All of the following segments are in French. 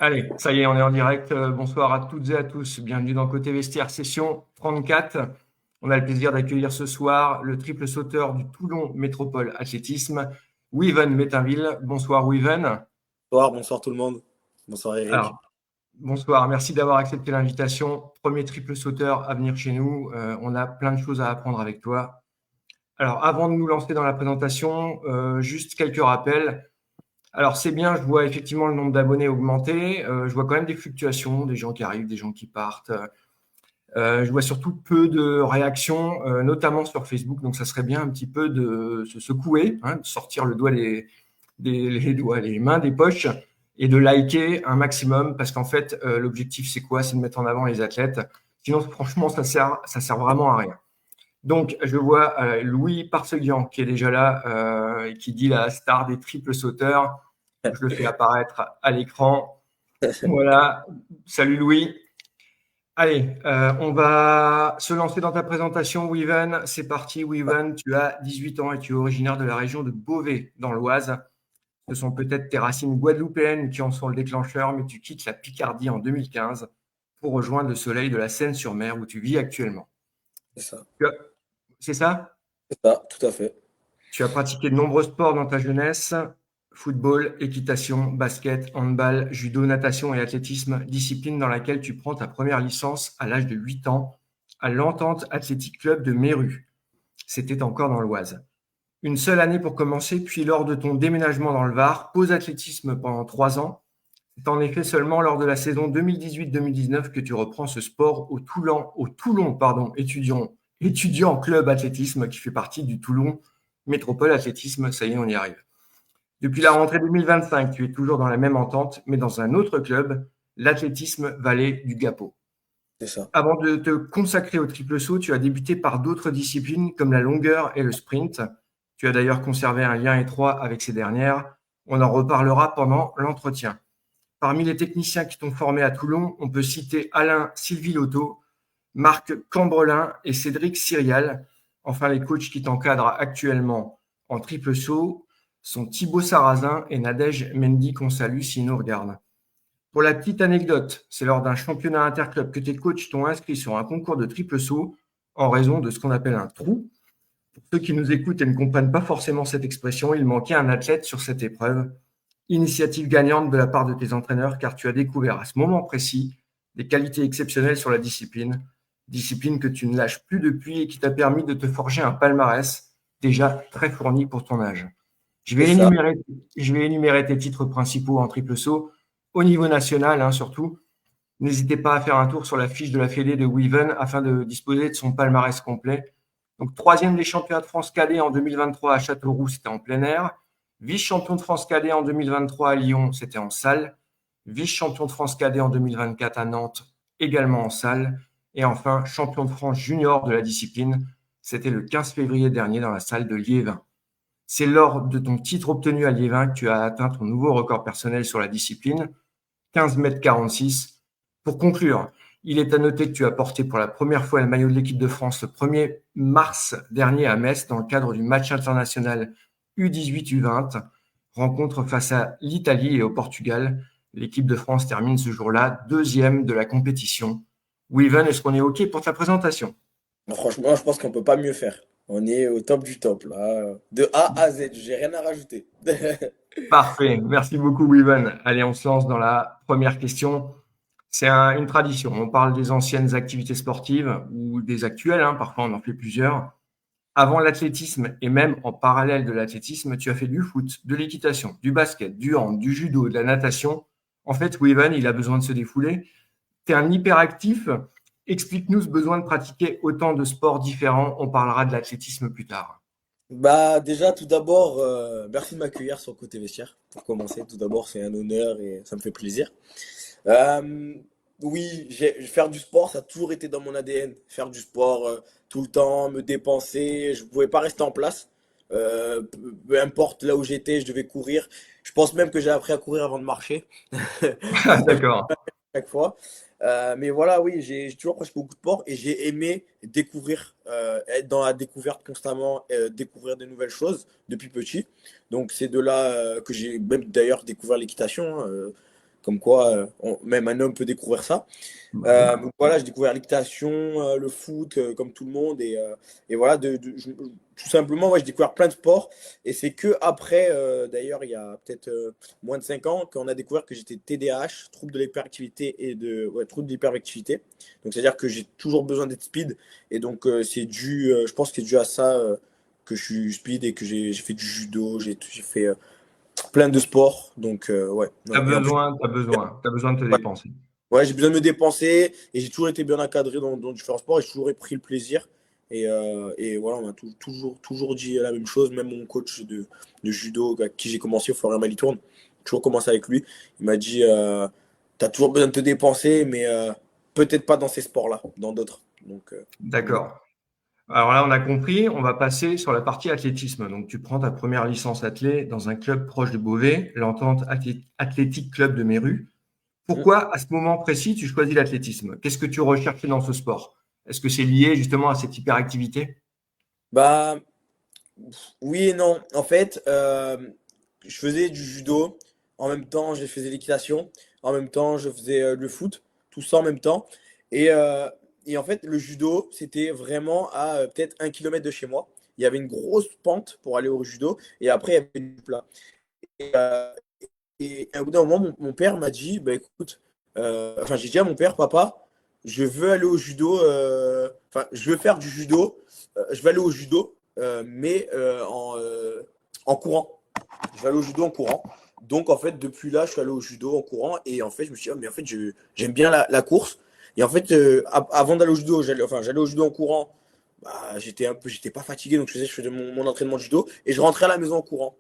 Allez, ça y est, on est en direct. Bonsoir à toutes et à tous. Bienvenue dans Côté Vestiaire, session 34. On a le plaisir d'accueillir ce soir le triple sauteur du Toulon Métropole Athlétisme, Weaven Métainville. Bonsoir Weaven. Bonsoir tout le monde. Bonsoir Eric. Alors, bonsoir, merci d'avoir accepté l'invitation. Premier triple sauteur à venir chez nous. On a plein de choses à apprendre avec toi. Alors, avant de nous lancer dans la présentation, juste quelques rappels. Alors, c'est bien, je vois effectivement le nombre d'abonnés augmenter. Je vois quand même des fluctuations, des gens qui arrivent, des gens qui partent. Je vois surtout peu de réactions, notamment sur Facebook. Donc, ça serait bien un petit peu de se secouer, hein, de sortir le doigt les doigts, les mains des poches et de liker un maximum parce qu'en fait, l'objectif, c'est quoi? C'est de mettre en avant les athlètes. Sinon, franchement, ça sert vraiment à rien. Donc, je vois Louis Parseguian qui est déjà là et qui dit la star des triples sauteurs. Je le fais apparaître à l'écran. Voilà. Salut Louis. Allez, on va se lancer dans ta présentation, Weaven. C'est parti, Weaven. Tu as 18 ans et tu es originaire de la région de Beauvais, dans l'Oise. Ce sont peut-être tes racines guadeloupéennes qui en sont le déclencheur, mais tu quittes la Picardie en 2015 pour rejoindre le soleil de la Seine-sur-Mer où tu vis actuellement. C'est ça. C'est ça? C'est ça, tout à fait. Tu as pratiqué de nombreux sports dans ta jeunesse, football, équitation, basket, handball, judo, natation et athlétisme, discipline dans laquelle tu prends ta première licence à l'âge de 8 ans à l'Entente Athlétique Club de Méru. C'était encore dans l'Oise. Une seule année pour commencer, puis lors de ton déménagement dans le Var, pause athlétisme pendant 3 ans. C'est en effet seulement lors de la saison 2018-2019 que tu reprends ce sport au Toulon, étudiant club athlétisme qui fait partie du Toulon Métropole Athlétisme. Ça y est, on y arrive. Depuis la rentrée 2025, tu es toujours dans la même entente, mais dans un autre club, l'Athlétisme Vallée du Gapot. C'est ça. Avant de te consacrer au triple saut, tu as débuté par d'autres disciplines comme la longueur et le sprint. Tu as d'ailleurs conservé un lien étroit avec ces dernières. On en reparlera pendant l'entretien. Parmi les techniciens qui t'ont formé à Toulon, on peut citer Alain Sylvilotto, Marc Cambrelin et Cédric Cyrial. Enfin, les coachs qui t'encadrent actuellement en triple saut sont Thibaut Sarrazin et Nadège Mendy qu'on salue s'ils nous regardent. Pour la petite anecdote, c'est lors d'un championnat interclub que tes coachs t'ont inscrit sur un concours de triple saut en raison de ce qu'on appelle un trou. Pour ceux qui nous écoutent et ne comprennent pas forcément cette expression, il manquait un athlète sur cette épreuve. Initiative gagnante de la part de tes entraîneurs car tu as découvert à ce moment précis des qualités exceptionnelles sur la discipline que tu ne lâches plus depuis et qui t'a permis de te forger un palmarès déjà très fourni pour ton âge. Je C'est vais ça. énumérer, je vais énumérer tes titres principaux en triple saut au niveau national, hein, surtout. N'hésitez pas à faire un tour sur la fiche de la Fédé de Weaven afin de disposer de son palmarès complet. Donc, troisième des championnats de France cadet en 2023 à Châteauroux, c'était en plein air. Vice-champion de France cadet en 2023 à Lyon, c'était en salle. Vice-champion de France cadet en 2024 à Nantes, également en salle. Et enfin, champion de France junior de la discipline, c'était le 15 février dernier dans la salle de Liévin. C'est lors de ton titre obtenu à Liévin que tu as atteint ton nouveau record personnel sur la discipline, 15 mètres 46. Pour conclure, il est à noter que tu as porté pour la première fois le maillot de l'équipe de France le 1er mars dernier à Metz dans le cadre du match international U18-U20, rencontre face à l'Italie et au Portugal. L'équipe de France termine ce jour-là deuxième de la compétition. Weaven, est-ce qu'on est OK pour ta présentation? Franchement, je pense qu'on peut pas mieux faire. On est au top du top là. De A à Z, j'ai rien à rajouter. Parfait, merci beaucoup Weaven. Allez, on se lance dans la première question. C'est une tradition. On parle des anciennes activités sportives ou des actuelles, hein, parfois on en fait plusieurs. Avant l'athlétisme et même en parallèle de l'athlétisme, tu as fait du foot, de l'équitation, du basket, du hand, du judo, de la natation. En fait, Weaven, il a besoin de se défouler. Tu es un hyperactif. Explique-nous ce besoin de pratiquer autant de sports différents. On parlera de l'athlétisme plus tard. Bah déjà tout d'abord, merci de m'accueillir sur Côté Vestiaire. Pour commencer, tout d'abord c'est un honneur et ça me fait plaisir. Euh, oui, faire du sport, ça a toujours été dans mon ADN. Faire du sport tout le temps, me dépenser, je ne pouvais pas rester en place. Peu importe là où j'étais, je devais courir. Je pense même que j'ai appris à courir avant de marcher. D'accord. Chaque fois. Mais voilà, oui, j'ai toujours pratiqué beaucoup de sport et j'ai aimé découvrir, être dans la découverte constamment, découvrir de nouvelles choses depuis petit. Donc c'est de là que j'ai même d'ailleurs découvert l'équitation, hein. Comme quoi, même un homme peut découvrir ça. Bah oui. Donc voilà, j'ai découvert l'équitation, le foot, comme tout le monde. Et voilà, tout simplement, ouais, j'ai découvert plein de sports. Et c'est que après, d'ailleurs, il y a peut-être moins de 5 ans, qu'on a découvert que j'étais TDAH, trouble de l'hyperactivité ouais, trouble de l'hyperactivité. Donc c'est-à-dire que j'ai toujours besoin d'être speed. Et donc c'est dû, je pense que c'est dû à ça que je suis speed et que j'ai fait du judo, j'ai fait plein de sports. Donc ouais, T'as ouais. Et en plus, besoin, t'as besoin, t'as besoin de te ouais, dépenser. ouais, j'ai besoin de me dépenser et j'ai toujours été bien encadré dans différents sports et j'ai toujours pris le plaisir. Et voilà, on m'a toujours dit la même chose. Même mon coach de judo, avec qui j'ai commencé, Florian Malitourne, toujours commencé avec lui. Il m'a dit t'as toujours besoin de te dépenser, mais peut-être pas dans ces sports-là, dans d'autres. Donc voilà. D'accord. Alors là, on a compris, on va passer sur la partie athlétisme. Donc, tu prends ta première licence athlée dans un club proche de Beauvais, l'Entente Athlétique Club de Méru. Mm. Pourquoi, à ce moment précis, tu choisis l'athlétisme? Qu'est-ce que tu recherchais dans ce sport? Est-ce que c'est lié justement à cette hyperactivité? Bah, oui et non. En fait, je faisais du judo. En même temps, je faisais l'équitation. En même temps, je faisais le foot. Tout ça en même temps. Et, euh, et en fait, le judo, c'était vraiment à peut-être 1 kilomètre de chez moi. Il y avait une grosse pente pour aller au judo. Et après, il y avait du plat. Et, euh, et à bout d'un moment, mon père m'a dit, bah écoute, enfin j'ai dit à mon père, papa, je veux aller au judo, enfin je veux faire du judo, je vais aller au judo, mais en courant. Je vais aller au judo en courant. Donc en fait, depuis là, je suis allé au judo en courant et en fait, je me suis dit, ah, mais en fait, j'aime bien la course. Et en fait, avant d'aller au judo, j'allais au judo en courant. Bah, j'étais pas fatigué, donc je faisais mon entraînement de judo et je rentrais à la maison en courant.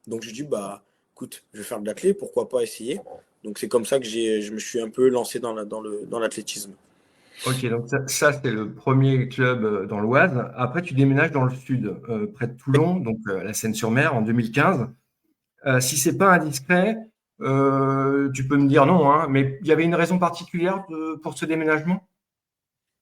Donc je dis, bah, écoute, je vais faire de l'athlé, pourquoi pas essayer. Donc c'est comme ça que je me suis un peu lancé dans l'athlétisme. Ok, donc ça, c'est le premier club dans l'Oise. Après, tu déménages dans le sud, près de Toulon, donc la Seine-sur-Mer, en 2015. Si c'est pas indiscret, tu peux me dire non, hein, mais il y avait une raison particulière pour ce déménagement?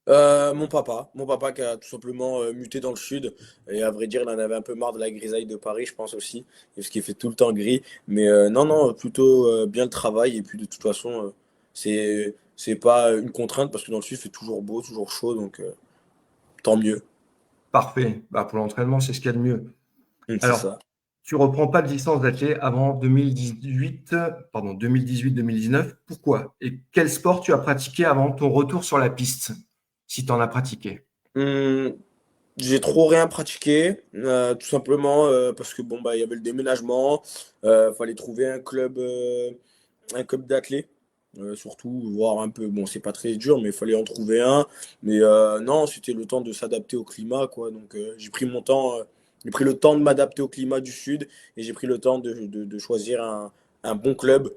Mon papa qui a tout simplement muté dans le sud. Et à vrai dire, il en avait un peu marre de la grisaille de Paris, je pense aussi. Parce qu'il fait tout le temps gris. Mais non, non, plutôt bien le travail. Et puis de toute façon, c'est pas une contrainte parce que dans le sud, il fait toujours beau, toujours chaud. Donc tant mieux. Parfait. Bah, pour l'entraînement, c'est ce qu'il y a de mieux. C'est Alors, ça. tu reprends pas de licence d'athlète avant 2018, pardon, 2018-2019. Pourquoi? Et quel sport tu as pratiqué avant ton retour sur la piste, si tu en as pratiqué? Hum, j'ai trop rien pratiqué, tout simplement parce que bon bah il y avait le déménagement, fallait trouver un club d'athlé, surtout voir un peu, bon c'est pas très dur mais il fallait en trouver un, mais non c'était le temps de s'adapter au climat quoi, donc j'ai pris mon temps, j'ai pris le temps de m'adapter au climat du sud et j'ai pris le temps de choisir un bon club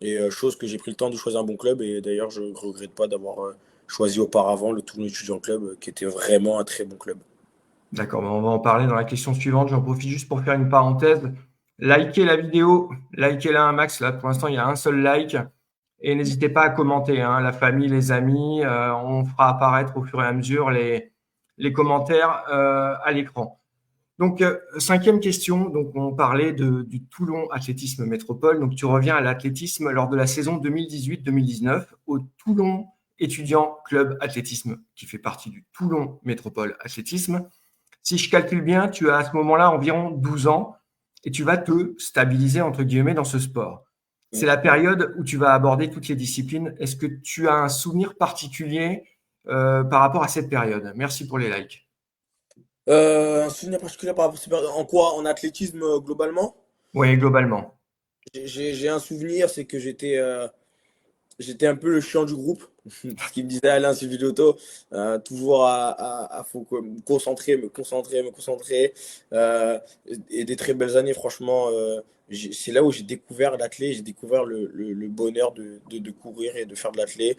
et chose que j'ai pris le temps de choisir un bon club et d'ailleurs je regrette pas d'avoir choisi auparavant le Toulon Étudiant Club qui était vraiment un très bon club. D'accord, bah, on va en parler dans la question suivante. J'en profite juste pour faire une parenthèse. Likez la vidéo, likez-la un max. Là, pour l'instant, il y a un seul like. Et n'hésitez pas à commenter, hein, la famille, les amis. On fera apparaître au fur et à mesure les commentaires à l'écran. Donc, cinquième question. Donc, on parlait du Toulon Athlétisme Métropole. Donc, tu reviens à l'athlétisme lors de la saison 2018-2019 au Toulon Étudiant Club Athlétisme, qui fait partie du Toulon Métropole Athlétisme. Si je calcule bien, tu as à ce moment-là environ 12 ans et tu vas te stabiliser, entre guillemets, dans ce sport. C'est la période où tu vas aborder toutes les disciplines. Est-ce que tu as un souvenir particulier par rapport à cette période? Merci pour les likes. Un souvenir particulier par rapport à cette période. En quoi? En athlétisme globalement? Oui, globalement. J'ai un souvenir, c'est que j'étais un peu le chiant du groupe. Ce qu'il me disait Alain Sylvie-Auto, toujours faut me concentrer, me concentrer. Euh, et des très belles années, franchement. C'est là où j'ai découvert l'athlé, j'ai découvert le bonheur de courir et de faire de l'athlé.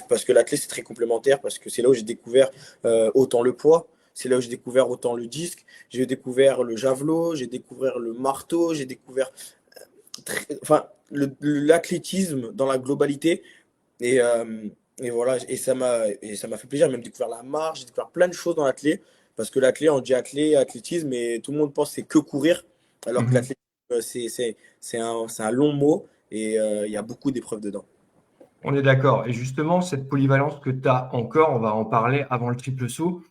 Parce que l'athlé, c'est très complémentaire, parce que c'est là où j'ai découvert autant le poids. C'est là où j'ai découvert autant le disque, j'ai découvert le javelot, j'ai découvert le marteau, j'ai découvert enfin, l'athlétisme dans la globalité. Et, euh, et voilà, et ça m'a fait plaisir, même découvrir la marche, j'ai découvert plein de choses dans l'athlé. Parce que l'athlé, on dit athlétisme, et tout le monde pense que c'est que courir. Alors que Mhm. l'athlétisme, c'est un long mot. et il y a beaucoup d'épreuves dedans. On est d'accord. Et justement, cette polyvalence que tu as encore, on va en parler avant le triple saut.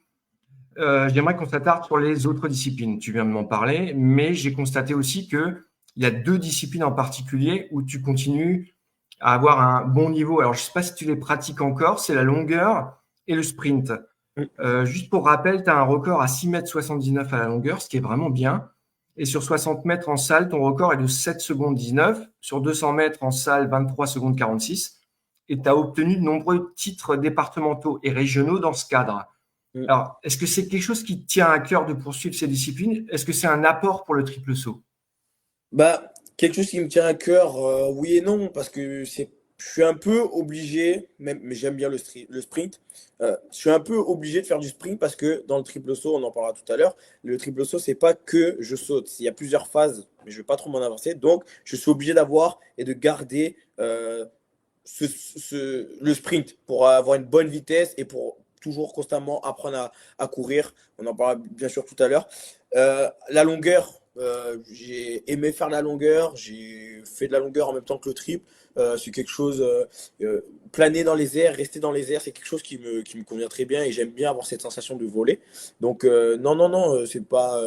J'aimerais qu'on s'attarde sur les autres disciplines. Tu viens de m'en parler, mais j'ai constaté aussi que il y a deux disciplines en particulier où tu continues à avoir un bon niveau. Alors, je ne sais pas si tu les pratiques encore, c'est la longueur et le sprint. Mm. Juste pour rappel, tu as un record à 6,79 m à la longueur, ce qui est vraiment bien. Et sur 60 mètres en salle, ton record est de 7 secondes 19. Sur 200 mètres en salle, 23 secondes 46. Et tu as obtenu de nombreux titres départementaux et régionaux dans ce cadre. Mm. Alors, est-ce que c'est quelque chose qui te tient à cœur de poursuivre ces disciplines? Est-ce que c'est un apport pour le triple saut? Bah, quelque chose qui me tient à cœur, oui et non, parce que je suis un peu obligé, même, mais j'aime bien le sprint. Je suis un peu obligé de faire du sprint parce que dans le triple saut, on en parlera tout à l'heure, le triple saut, c'est pas que je saute. Il y a plusieurs phases, mais je vais pas trop m'en avancer. Donc, je suis obligé d'avoir et de garder le sprint pour avoir une bonne vitesse et pour toujours constamment apprendre à courir. On en parlera bien sûr tout à l'heure. La longueur, j'ai aimé faire la longueur, j'ai fait de la longueur en même temps que le trip. C'est quelque chose, planer dans les airs, rester dans les airs, c'est quelque chose qui me convient très bien et j'aime bien avoir cette sensation de voler. Donc, non, non, non, c'est pas,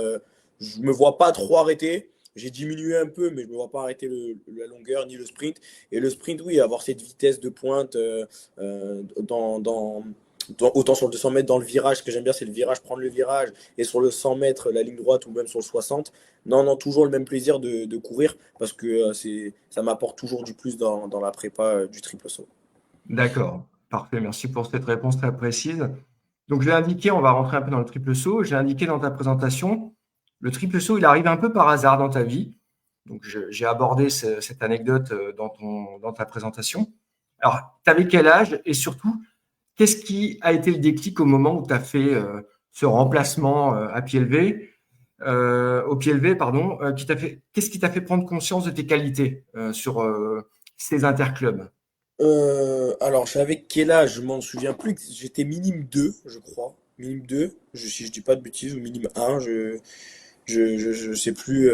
je me vois pas trop arrêter. J'ai diminué un peu, mais je ne me vois pas arrêter la longueur ni le sprint. Et le sprint, oui, avoir cette vitesse de pointe autant sur le 200 mètres dans le virage, ce que j'aime bien, c'est le virage, prendre le virage, et sur le 100 mètres, la ligne droite ou même sur le 60. Non, non, toujours le même plaisir de courir parce que ça m'apporte toujours du plus dans la prépa du triple saut. D'accord, parfait. Merci pour cette réponse très précise. Donc, je l'ai indiqué, on va rentrer un peu dans le triple saut. J'ai indiqué dans ta présentation, le triple saut, il arrive un peu par hasard dans ta vie. Donc, j'ai abordé cette anecdote dans ta présentation. Alors, tu avais quel âge et surtout, qu'est-ce qui a été le déclic au moment où tu as fait ce remplacement à pied levé, au pied levé, pardon, qu'est-ce qui t'a fait prendre conscience de tes qualités sur ces interclubs? Alors, je sais avec quel âge, je m'en souviens plus. J'étais minime 2 je crois. Minime 2 si je dis pas de bêtises, ou minime un je sais plus.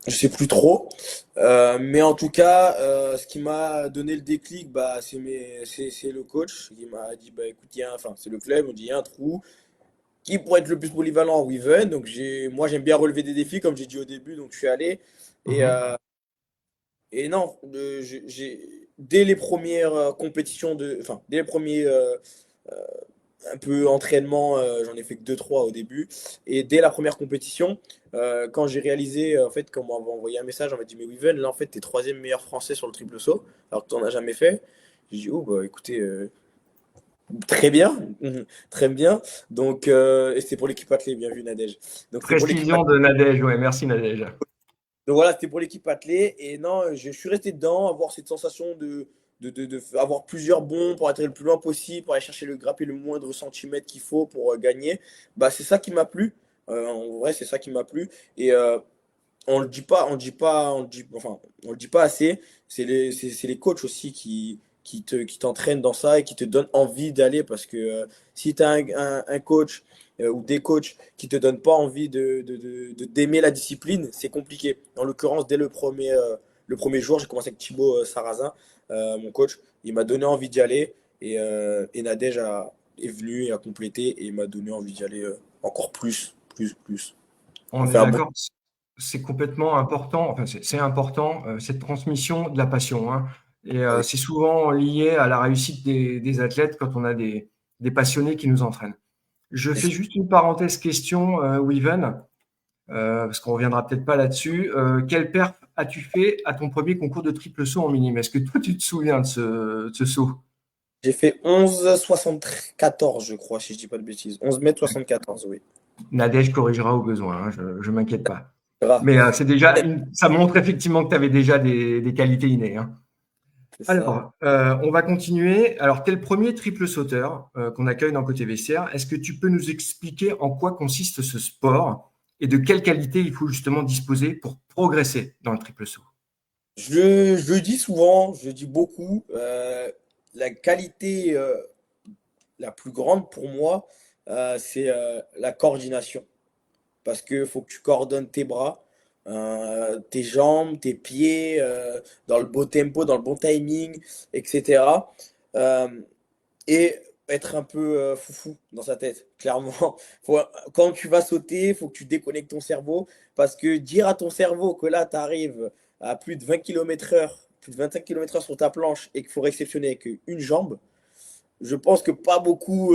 Je sais plus trop. Mais en tout cas, ce qui m'a donné le déclic, bah, c'est le coach qui m'a dit, bah, écoute, enfin, c'est le club, on dit, il y a un trou. Qui pourrait être le plus polyvalent? Weaven. Donc, moi, j'aime bien relever des défis, comme j'ai dit au début, donc je suis allé. Et, Mhm. et non, dès les premières compétitions enfin, dès les premiers un peu entraînement, j'en ai fait que deux trois au début. Et dès la première compétition, quand j'ai réalisé, en fait, quand on m'avait envoyé un message, on m'a dit, mais Weaven, là, en fait, t'es troisième meilleur français sur le triple saut, alors que t'en as jamais fait. J'ai dit, oh, bah écoutez, très bien, très bien. Donc, et c'était pour l'équipe athlée, bien vu, Nadège. Donc, c'était pour l'équipe Précision de Nadège, ouais, merci Nadège. Donc voilà, c'était pour l'équipe athlée. Et non, je suis resté dedans, avoir cette sensation avoir plusieurs bons pour être le plus loin possible, pour aller chercher le grappé le moindre centimètre qu'il faut pour gagner. Bah, c'est ça qui m'a plu. En vrai, c'est ça qui m'a plu. Et on le dit pas assez. C'est les coachs aussi qui t'entraînent dans ça et qui te donnent envie d'aller parce que si tu as un coach ou des coachs qui te donnent pas envie d'aimer la discipline, c'est compliqué. En l'occurrence, dès le premier jour, j'ai commencé avec Thibaut Sarrazin, mon coach. Il m'a donné envie d'y aller et Nadège est venu et a complété et il m'a donné envie d'y aller encore plus, plus, plus. On On est fait un bon. d'accord, c'est complètement important, enfin c'est important, cette transmission de la passion, hein. Et c'est souvent lié à la réussite des athlètes quand on a des passionnés qui nous entraînent. Je fais juste une parenthèse question, Weaven, parce qu'on reviendra peut-être pas là-dessus. Quelle perf as-tu fait à ton premier concours de triple saut en minime? Est-ce que toi tu te souviens de ce saut? J'ai fait 11,74, je crois, si je dis pas de bêtises. 11 m 74, oui. Nadège corrigera au besoin, hein, je m'inquiète pas. Grave. Mais c'est déjà ça montre effectivement que tu avais déjà des qualités innées, hein. C'est ça. Alors, on va continuer. Alors, tu es le premier triple sauteur qu'on accueille dans Côté Vestiaire. Est-ce que tu peux nous expliquer en quoi consiste ce sport et de quelle qualité il faut justement disposer pour progresser dans le triple saut? Je le dis souvent, je le dis beaucoup. La qualité la plus grande pour moi, c'est la coordination. Parce qu'il faut que tu coordonnes tes bras, tes jambes, tes pieds, dans le beau tempo, dans le bon timing, etc. Euh, et être un peu foufou dans sa tête, clairement. Faut, quand tu vas sauter, il faut que tu déconnectes ton cerveau, parce que dire à ton cerveau que là, tu arrives à plus de 20 km/h, plus de 25 km/h sur ta planche et qu'il faut réceptionner avec une jambe, je pense que pas beaucoup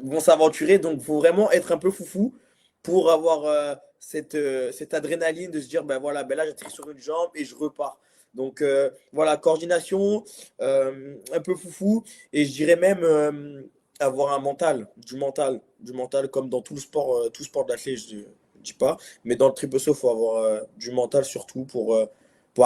vont s'aventurer. Donc, il faut vraiment être un peu foufou pour avoir cette adrénaline de se dire, ben voilà, ben là, j'atterris sur une jambe et je repars. Donc, voilà, coordination, un peu foufou. Et je dirais même avoir un mental, du mental comme dans tout sport d'athlète, je dis pas. Mais dans le triple saut, il faut avoir du mental surtout pour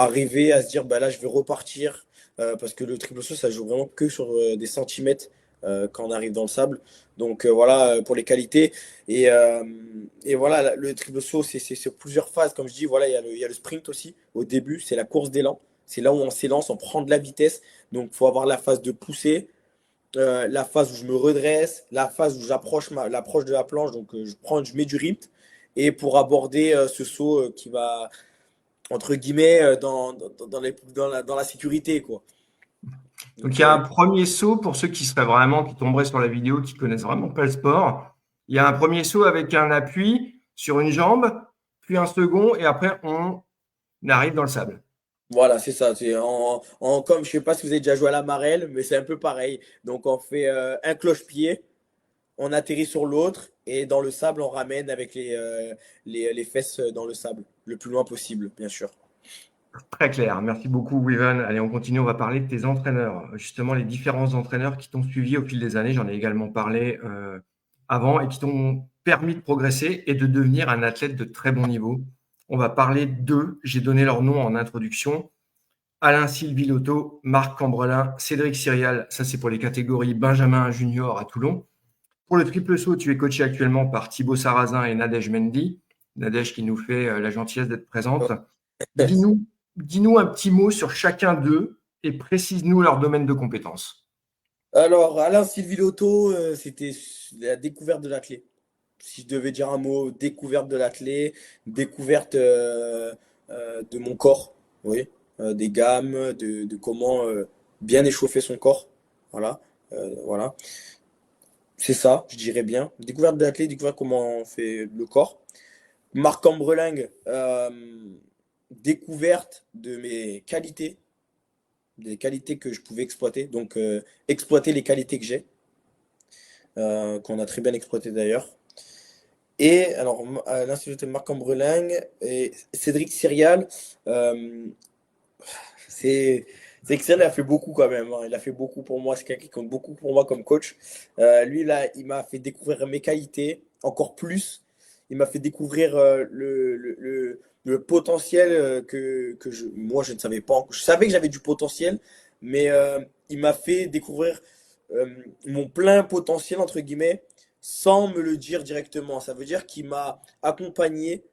arriver à se dire, ben là, je vais repartir. Parce que le triple saut, ça joue vraiment que sur des centimètres quand on arrive dans le sable. Donc voilà pour les qualités. Et, euh, et voilà, le triple saut, c'est sur plusieurs phases. Comme je dis, voilà, il y a le sprint aussi. Au début, c'est la course d'élan. C'est là où on s'élance, on prend de la vitesse. Donc il faut avoir la phase de poussée, la phase où je me redresse, la phase où l'approche de la planche. Donc je mets du rythme. Et pour aborder ce saut qui va, entre guillemets, dans la sécurité, quoi. Donc, Donc, il y a un premier saut pour ceux qui seraient vraiment, qui tomberaient sur la vidéo, qui connaissent vraiment pas le sport. Il y a un premier saut avec un appui sur une jambe, puis un second, et après, on arrive dans le sable. voilà, c'est ça. Comme je sais pas si vous avez déjà joué à la marelle, mais c'est un peu pareil. Donc on fait un cloche-pied, on atterrit sur l'autre et dans le sable on ramène avec les fesses dans le sable, le plus loin possible, bien sûr. Très clair. Merci beaucoup, Weaven. Allez, on continue. On va parler de tes entraîneurs. Justement, les différents entraîneurs qui t'ont suivi au fil des années. J'en ai également parlé avant et qui t'ont permis de progresser et de devenir un athlète de très bon niveau. On va parler d'eux. J'ai donné leur nom en introduction. Alain Sylvie-Lotto, Marc Cambrelin, Cédric Cyrial. Ça, c'est pour les catégories Benjamin Junior à Toulon. Pour le triple saut, tu es coaché actuellement par Thibaut Sarrazin et Nadège Mendy. Nadège qui nous fait la gentillesse d'être présente. Dis-nous, dis-nous un petit mot sur chacun d'eux et précise-nous leur domaine de compétences. Alors, Alain Sylvilotto, c'était la découverte de l'athlète. Si je devais dire un mot, découverte de l'athlète, découverte de mon corps, oui, des gammes, de comment bien échauffer son corps. Voilà, voilà. C'est ça, je dirais bien. Découverte de l'athlète, découverte comment on fait le corps. Marc Ambreling, découverte de mes qualités, des qualités que je pouvais exploiter. Donc, exploiter les qualités que j'ai, qu'on a très bien exploité d'ailleurs. Et alors, à l'Institut Marc Ambreling et Cédric Cyrial, euh, c'est c'est que Cyrial a fait beaucoup quand même, hein. Il a fait beaucoup pour moi. C'est quelqu'un qui compte beaucoup pour moi comme coach. Lui, là, il m'a fait découvrir mes qualités encore plus. Il m'a fait découvrir le potentiel moi, je ne savais pas. Je savais que j'avais du potentiel, mais il m'a fait découvrir euh, mon plein potentiel, entre guillemets, sans me le dire directement. Ça veut dire qu'il m'a accompagné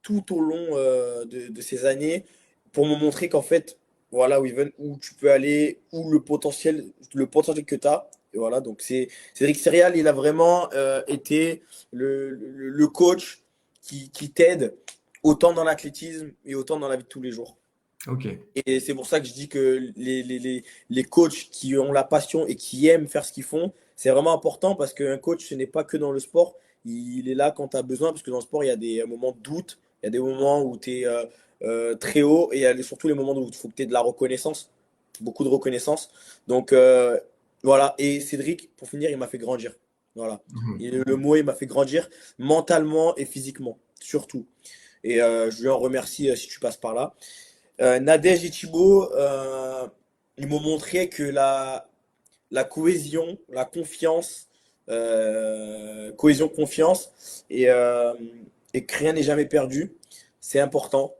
tout au long de ces années pour me montrer qu'en fait, voilà, Weaven, où tu peux aller, où le potentiel que tu as. Et voilà, donc Cédric Serial, il a vraiment été le coach qui t'aide autant dans l'athlétisme et autant dans la vie de tous les jours. Ok, Et c'est pour ça que je dis que les coachs qui ont la passion et qui aiment faire ce qu'ils font, c'est vraiment important parce qu'un coach, ce n'est pas que dans le sport. Il est là quand tu as besoin, parce que dans le sport, il y a des moments de doute, il y a des moments où tu es très haut et il y a surtout les moments où il faut que tu aies de la reconnaissance, beaucoup de reconnaissance. Donc voilà, et Cédric, pour finir, il m'a fait grandir. Voilà. Et le mot, il m'a fait grandir mentalement et physiquement, surtout. Et je lui en remercie si tu passes par là. Nadège et Thibaut, ils m'ont montré que la cohésion, la confiance, cohésion, confiance, et que rien n'est jamais perdu, c'est important.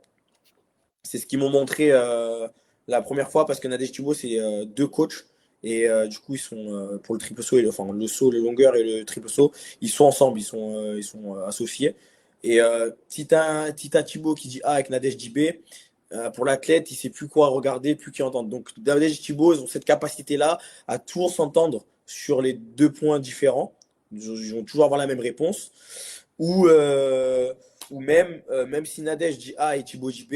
C'est ce qu'ils m'ont montré la première fois parce que Nadège et Thibaut, c'est deux coachs. Et du coup, ils sont pour le triple saut, enfin le saut, le longueur et le triple saut, ils sont ensemble, ils sont associés. Et si t'as Thibaut qui dit A avec Nadège dit B, pour l'athlète, il sait plus quoi regarder, plus qui entendre. Donc, David et Thibaut, ils ont cette capacité-là à toujours s'entendre sur les deux points différents. Ils vont toujours avoir la même réponse. Ou ou même si Nadège dit A et Thibaut dit B,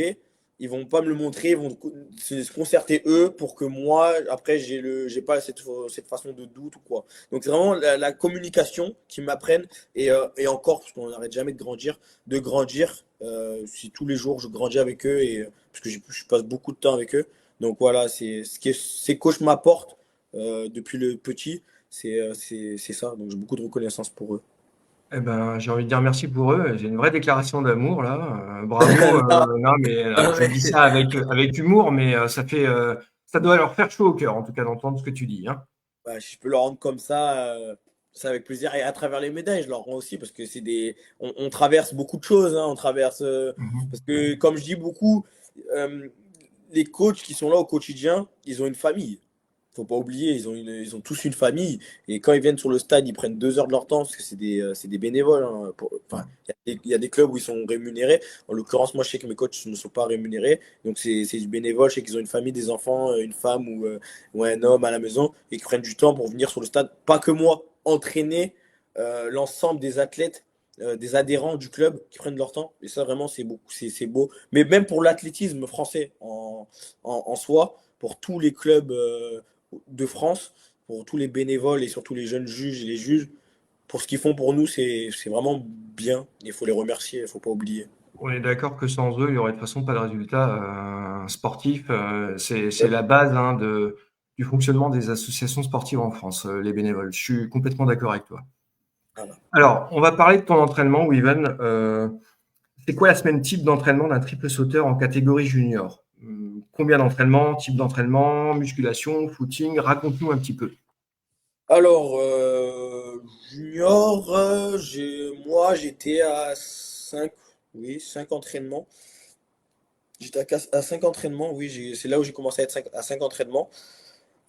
ils vont pas me le montrer, ils vont se concerter eux pour que moi, après, j'ai pas cette façon de doute ou quoi. Donc c'est vraiment la communication qui m'apprennent et encore, parce qu'on n'arrête jamais de grandir. Si tous les jours je grandis avec eux parce que je passe beaucoup de temps avec eux. Donc voilà, c'est ce que ces coachs m'apportent depuis le petit, c'est ça. Donc j'ai beaucoup de reconnaissance pour eux. Eh ben, j'ai envie de dire merci pour eux. J'ai une vraie déclaration d'amour là. Bravo. Non, Non, mais non, je dis mais- ça avec humour, mais ça doit leur faire chaud au cœur, en tout cas, d'entendre ce que tu dis, hein. Bah, si je peux leur rendre comme ça avec plaisir. Et à travers les médailles, je leur rends aussi parce que on traverse beaucoup de choses, hein. On traverse, Mhm. parce que comme je dis beaucoup, euh, les coachs qui sont là au quotidien, ils ont une famille. Faut pas oublier, ils ont tous une famille. Et quand ils viennent sur le stade, ils prennent 2 heures de leur temps parce que c'est des bénévoles, hein. Enfin, il y a des clubs où ils sont rémunérés. En l'occurrence, moi, je sais que mes coachs ne sont pas rémunérés. Donc, c'est du bénévole. Je sais qu'ils ont une famille, des enfants, une femme ou un homme à la maison et qui prennent du temps pour venir sur le stade. Pas que moi, entraîner l'ensemble des athlètes, des adhérents du club qui prennent leur temps. Et ça, vraiment, c'est beau. C'est beau. Mais même pour l'athlétisme français en soi, pour tous les clubs de France, pour tous les bénévoles et surtout les jeunes juges et les juges, pour ce qu'ils font pour nous, c'est vraiment bien. Il faut les remercier, il ne faut pas oublier. On est d'accord que sans eux, il y aurait de toute façon pas de résultat sportif. C'est la base, hein, du fonctionnement des associations sportives en France, les bénévoles. Je suis complètement d'accord avec toi. Voilà. Alors, on va parler de ton entraînement, Weaven. C'est quoi la semaine type d'entraînement d'un triple sauteur en catégorie junior? Combien d'entraînements, type d'entraînement, musculation, footing? Raconte-nous un petit peu. Alors, junior, moi j'étais à 5 oui, 5 entraînements. J'étais à 5 entraînements, oui, c'est là où j'ai commencé à 5 entraînements,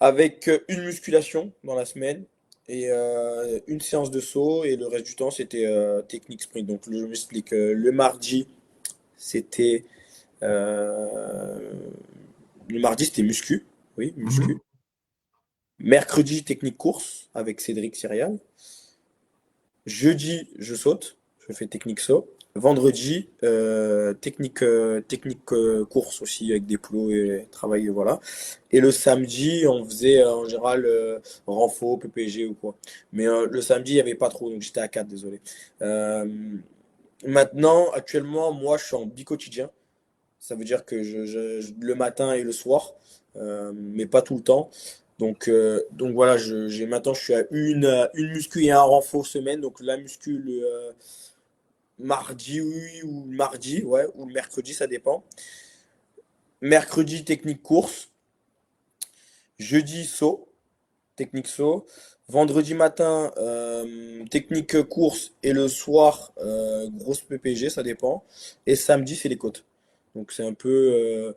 avec une musculation dans la semaine et une séance de saut, et le reste du temps c'était technique sprint. Donc je m'explique, le mardi c'était Euh, le mardi, c'était muscu. Oui, muscu. Mhm. Mercredi, technique course avec Cédric Cyrial. Jeudi, je saute. Je fais technique saut. Vendredi, technique course aussi avec des plots et travail, voilà. Et le samedi, on faisait en général renfo, PPG ou quoi. Mais le samedi, il n'y avait pas trop, donc j'étais à 4, désolé. Euh, Maintenant, actuellement, moi, je suis en bi-quotidien. Ça veut dire que le matin et le soir, mais pas tout le temps. Donc voilà, maintenant je suis à une muscu et un renfort semaine. Donc la muscu le mardi, oui, ou le mardi, ouais, ou le mercredi, ça dépend. Mercredi, technique course. Jeudi, saut, technique saut. Vendredi matin, technique course. Et le soir, grosse PPG, ça dépend. Et samedi, c'est les côtes. Donc c'est un peu.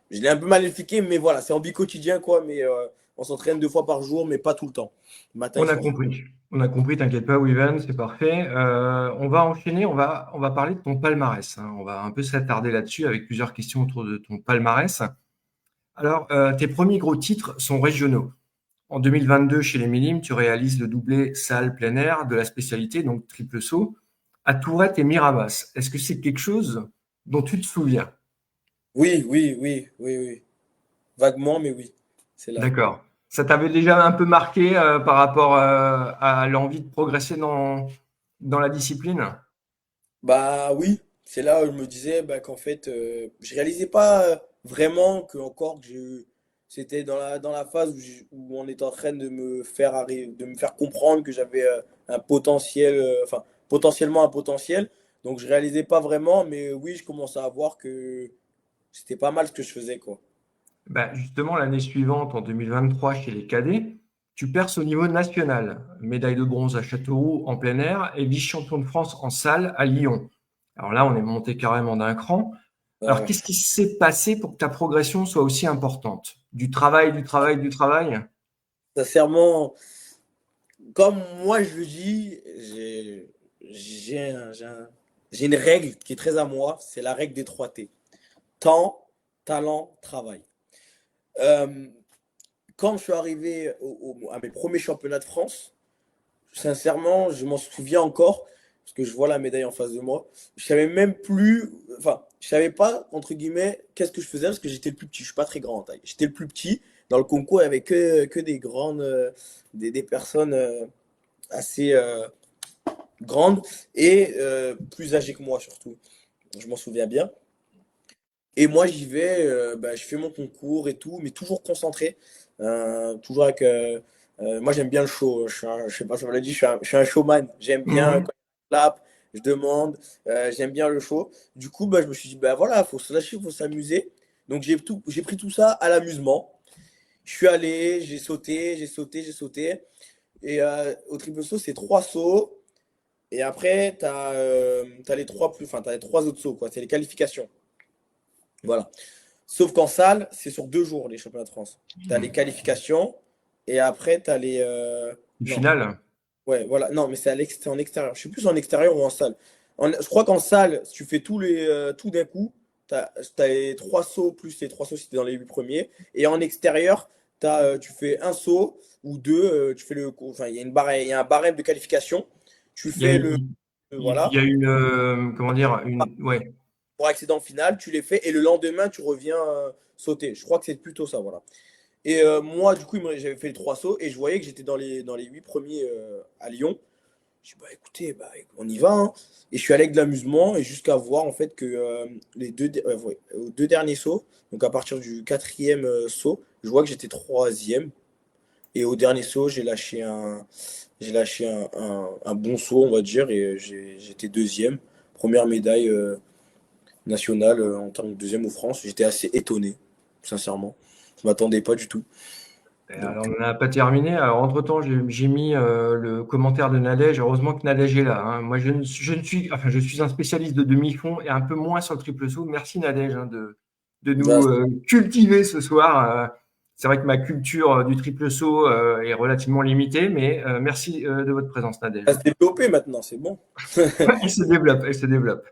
Je l'ai un peu mal expliqué, mais voilà, c'est en bi-quotidien, quoi. Mais on s'entraîne 2 fois par jour, mais pas tout le temps. Matin et On a soir. compris. On a compris, t'inquiète pas, Weaven, c'est parfait. On va enchaîner, on va parler de ton palmarès, hein. On va un peu s'attarder là-dessus avec plusieurs questions autour de ton palmarès. Alors, tes premiers gros titres sont régionaux. En 2022, chez les Minimes, tu réalises le doublé salle plein air de la spécialité, donc triple saut, à Tourette et Miramas. Est-ce que c'est quelque chose dont tu te souviens? Oui, oui, oui, oui, oui. Vaguement, mais oui. C'est là. D'accord. Ça t'avait déjà un peu marqué par rapport à l'envie de progresser dans la discipline? Bah oui, c'est là où je me disais bah, qu'en fait, je réalisais pas vraiment que encore que c'était dans la phase où on était en train de me faire de me faire comprendre que j'avais un potentiel, enfin potentiellement un potentiel. Donc je réalisais pas vraiment, mais oui, je commençais à voir que c'était pas mal ce que je faisais, quoi. Bah, justement, l'année suivante, en 2023, chez les cadets, tu perces au niveau national. Médaille de bronze à Châteauroux en plein air et vice-champion de France en salle à Lyon. Alors là, on est monté carrément d'un cran. Alors, Ouais. qu'est-ce qui s'est passé pour que ta progression soit aussi importante? Du travail, du travail, du travail? Sincèrement, comme moi je le dis, j'ai une règle qui est très à moi, c'est la règle des 3 T. Temps, talent, travail. Euh, Quand je suis arrivé à mes premiers championnats de France, sincèrement, je m'en souviens encore. parce que je vois la médaille en face de moi. Je savais même plus, enfin, je savais pas, entre guillemets, qu'est-ce que je faisais parce que j'étais le plus petit. Je suis pas très grand en taille. J'étais le plus petit. Dans le concours, il y avait que des grandes, des personnes assez grandes et plus âgées que moi surtout. Je m'en souviens bien. Et moi, j'y vais, bah, je fais mon concours et tout, mais toujours concentré. Toujours avec. Moi, j'aime bien le show. Je sais pas si on l'a dit, je suis un showman. J'aime bien Mhm. quand je clappe, je demande. J'aime bien le show. Du coup, bah, je me suis dit, bah voilà, faut se lâcher, faut s'amuser. Donc, j'ai pris tout ça à l'amusement. Je suis allé, j'ai sauté, j'ai sauté, j'ai sauté. Et au triple saut, c'est trois sauts. Et après, t'as les trois plus, enfin, t'as les trois autres sauts, quoi. C'est les qualifications. Voilà. Sauf qu'en salle, c'est sur 2 jours les championnats de France. Tu as les qualifications et après tu as les. Une Non, finale. ouais, voilà. Non, mais c'est en extérieur. Je sais plus en extérieur ou en salle. Je crois qu'en salle, si tu fais tout d'un coup, tu as, les trois sauts plus les trois sauts si tu es dans les 8 premiers. Et en extérieur, tu fais un saut ou deux. Tu fais enfin, il y a il y a un barème de qualification. Tu Il y a, fais le. il y Voilà. a une, comment dire, une, ouais. Pour accéder en finale, tu les fais et le lendemain, tu reviens sauter. Je crois que c'est plutôt ça, voilà. Et moi, du coup, j'avais fait les trois sauts et je voyais que j'étais dans les 8 premiers à Lyon. Je dis, bah écoutez, bah, on y va, hein. Et je suis allé avec de l'amusement et jusqu'à voir en fait que ouais, aux deux derniers sauts, donc à partir du quatrième saut, je vois que j'étais troisième. Et au dernier saut, j'ai lâché un bon saut, on va dire, et j'étais deuxième. Première médaille nationale en tant que deuxième ou France. J'étais assez étonné, sincèrement. Je m'attendais pas du tout. Alors, Donc, on n'a pas terminé. Alors, entre-temps, j'ai mis le commentaire de Nadège. Heureusement que Nadège est là, hein. Moi, je ne suis, enfin, je suis un spécialiste de demi-fond et un peu moins sur le triple saut. Merci Nadège, hein, de là, nous cultiver ce soir. C'est vrai que ma culture du triple saut est relativement limitée, mais merci de votre présence, Nadège. ça se développé maintenant, c'est bon. Elle se développe, elle se développe.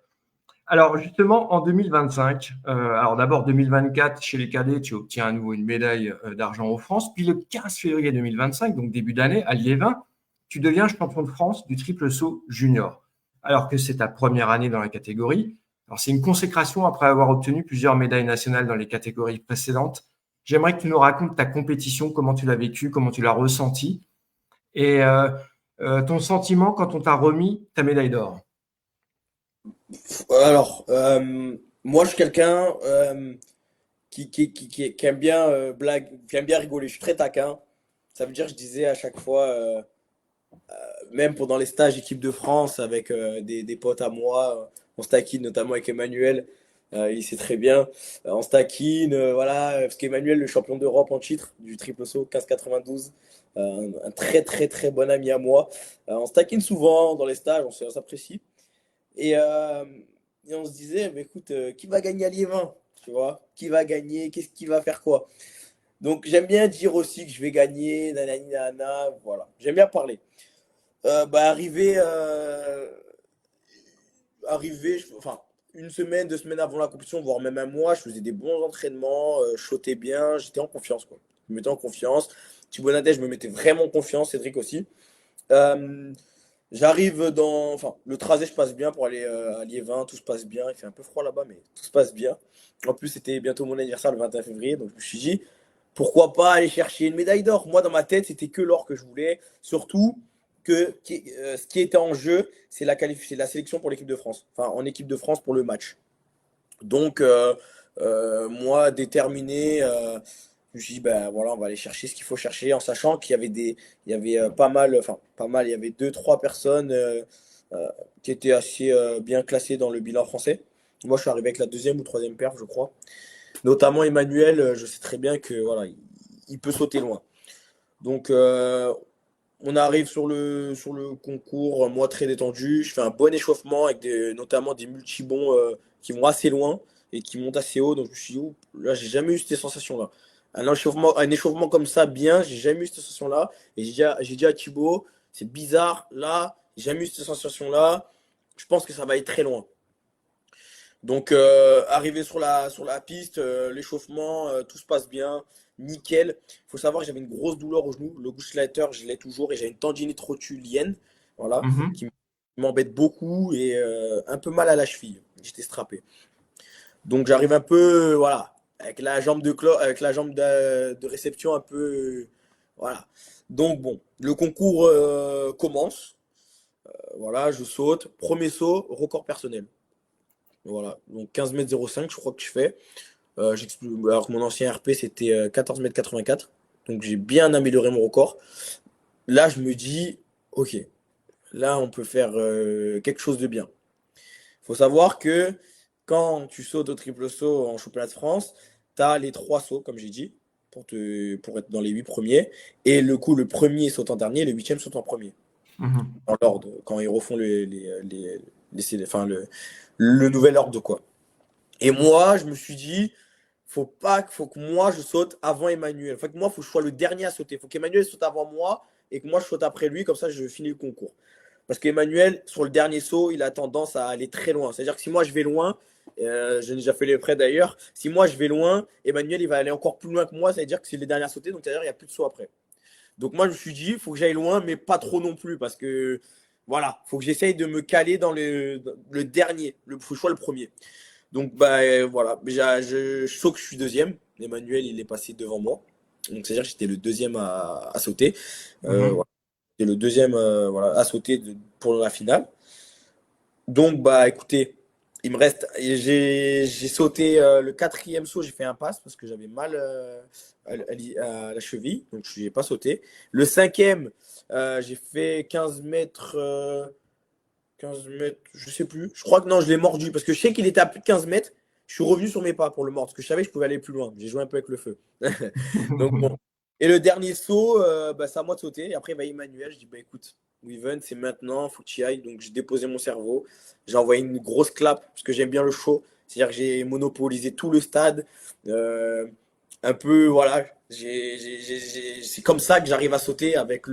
Alors justement, en 2025, alors d'abord 2024, chez les cadets, tu obtiens à nouveau une médaille d'argent en France. Puis le 15 février 2025, donc début d'année, à Liévin, tu deviens champion de France du triple saut junior. Alors que c'est ta première année dans la catégorie. Alors c'est une consécration après avoir obtenu plusieurs médailles nationales dans les catégories précédentes. J'aimerais que tu nous racontes ta compétition, comment tu l'as vécue, comment tu l'as ressentie et ton sentiment quand on t'a remis ta médaille d'or. Alors, moi, je suis quelqu'un qui aime bien qui aime bien rigoler. Je suis très taquin. Ça veut dire, je disais à chaque fois, même pendant les stages équipe de France avec des potes à moi, on se taquine notamment avec Emmanuel. Il sait très bien. On se taquine, voilà, parce qu'Emmanuel, le champion d'Europe en titre du triple saut 15,92, un très très très bon ami à moi. On se taquine souvent dans les stages, on s'apprécie. Et, euh, et on se disait, mais écoute, qui va gagner à Liévin? Tu vois? Qui va gagner? Qu'est-ce qui va faire quoi? Donc j'aime bien dire aussi que je vais gagner, nanani nanana, voilà. J'aime bien parler. Bah, enfin, une semaine, 2 semaines avant la compétition, voire même un mois, je faisais des bons entraînements, je sautais bien, j'étais en confiance, quoi. Je me mettais en confiance. Thibaut Nadège, je me mettais vraiment en confiance, Cédric aussi. Euh, J'arrive dans. Enfin, le trajet se passe bien pour aller à Liévin, tout se passe bien. Il fait un peu froid là-bas, mais tout se passe bien. En plus, c'était bientôt mon anniversaire le 21 février, donc je me suis dit, pourquoi pas aller chercher une médaille d'or? Moi, dans ma tête, c'était que l'or que je voulais. Surtout ce qui était en jeu, c'est la sélection pour l'équipe de France. Enfin, en équipe de France pour le match. Donc, moi, déterminé, je me suis dit, ben voilà, on va aller chercher ce qu'il faut chercher, en sachant il y avait pas mal, enfin, pas mal, il y avait deux, trois personnes euh, qui étaient assez bien classées dans le bilan français. Moi, je suis arrivé avec la deuxième ou troisième perf, je crois. Notamment Emmanuel, je sais très bien que voilà, il peut sauter loin. Donc, on arrive sur le concours, moi très détendu. Je fais un bon échauffement avec notamment des multibons qui vont assez loin et qui montent assez haut. Donc je me suis dit, ouh, là, j'ai jamais eu cette sensation-là. Un échauffement comme ça, bien, j'ai jamais eu cette sensation-là. Et j'ai dit à Thibaut, c'est bizarre, là, j'ai jamais eu cette sensation-là. Je pense que ça va être très loin. Donc, arrivé sur la piste, l'échauffement, tout se passe bien, nickel. Il faut savoir que j'avais une grosse douleur au genou. Le Gushleiter, je l'ai toujours et j'ai une tendinite rotulienne, voilà, Mhm. m'embête beaucoup et un peu mal à la cheville. J'étais strappé. Donc j'arrive un peu, voilà, avec la jambe avec la jambe de réception un peu, voilà. Donc bon, le concours commence. Voilà, je saute. Premier saut, record personnel. Voilà, donc 15 mètres 05, je crois que je fais. Alors que mon ancien RP, c'était 14 mètres 84. Donc j'ai bien amélioré mon record. Là, je me dis, ok, là, on peut faire quelque chose de bien. Il faut savoir que quand tu sautes au triple saut en championnat de France, tu as les trois sauts, comme j'ai dit, pour être dans les 8 premiers. Et le premier saute en dernier, le huitième saute en premier. Mhm. Dans l'ordre, quand ils refont enfin, le nouvel ordre, quoi. Et moi, je me suis dit, faut que moi je saute avant Emmanuel. Faut que moi, faut que je sois le dernier à sauter. Faut qu'Emmanuel saute avant moi et que moi je saute après lui, comme ça je finis le concours. Parce qu'Emmanuel, sur le dernier saut, il a tendance à aller très loin. C'est-à-dire que si moi je vais loin, j'ai déjà fait les prêts d'ailleurs, si moi je vais loin, Emmanuel il va aller encore plus loin que moi, c'est-à-dire que c'est le dernier à sauter, donc c'est-à-dire qu'il n'y a plus de saut après. Donc moi je me suis dit, il faut que j'aille loin, mais pas trop non plus, parce que voilà, il faut que j'essaye de me caler dans le dernier, faut que je sois le premier. Donc, bah, voilà, déjà, je saute que je suis deuxième. Emmanuel, il est passé devant moi. Donc, c'est-à-dire que j'étais le deuxième à sauter. Voilà. Mhm. J'étais le deuxième voilà, à sauter pour la finale. Donc, bah, écoutez, il me reste. J'ai sauté le quatrième saut, j'ai fait un pass parce que j'avais mal à la cheville. Donc, je n'ai pas sauté. Le cinquième, j'ai fait 15 mètres. 15 mètres, je sais plus. Je crois que non, je l'ai mordu parce que je sais qu'il était à plus de 15 mètres. Je suis revenu sur mes pas pour le mordre parce que je savais que je pouvais aller plus loin. J'ai joué un peu avec le feu. Donc bon. Et le dernier saut, bah, c'est à moi de sauter. Et après, bah, Emmanuel, je dis bah écoute, Weaven, c'est maintenant, faut que tu y ailles. Donc j'ai déposé mon cerveau. J'ai envoyé une grosse clap parce que j'aime bien le show. C'est-à-dire que j'ai monopolisé tout le stade. Euh, un peu, voilà. C'est comme ça que j'arrive à sauter avec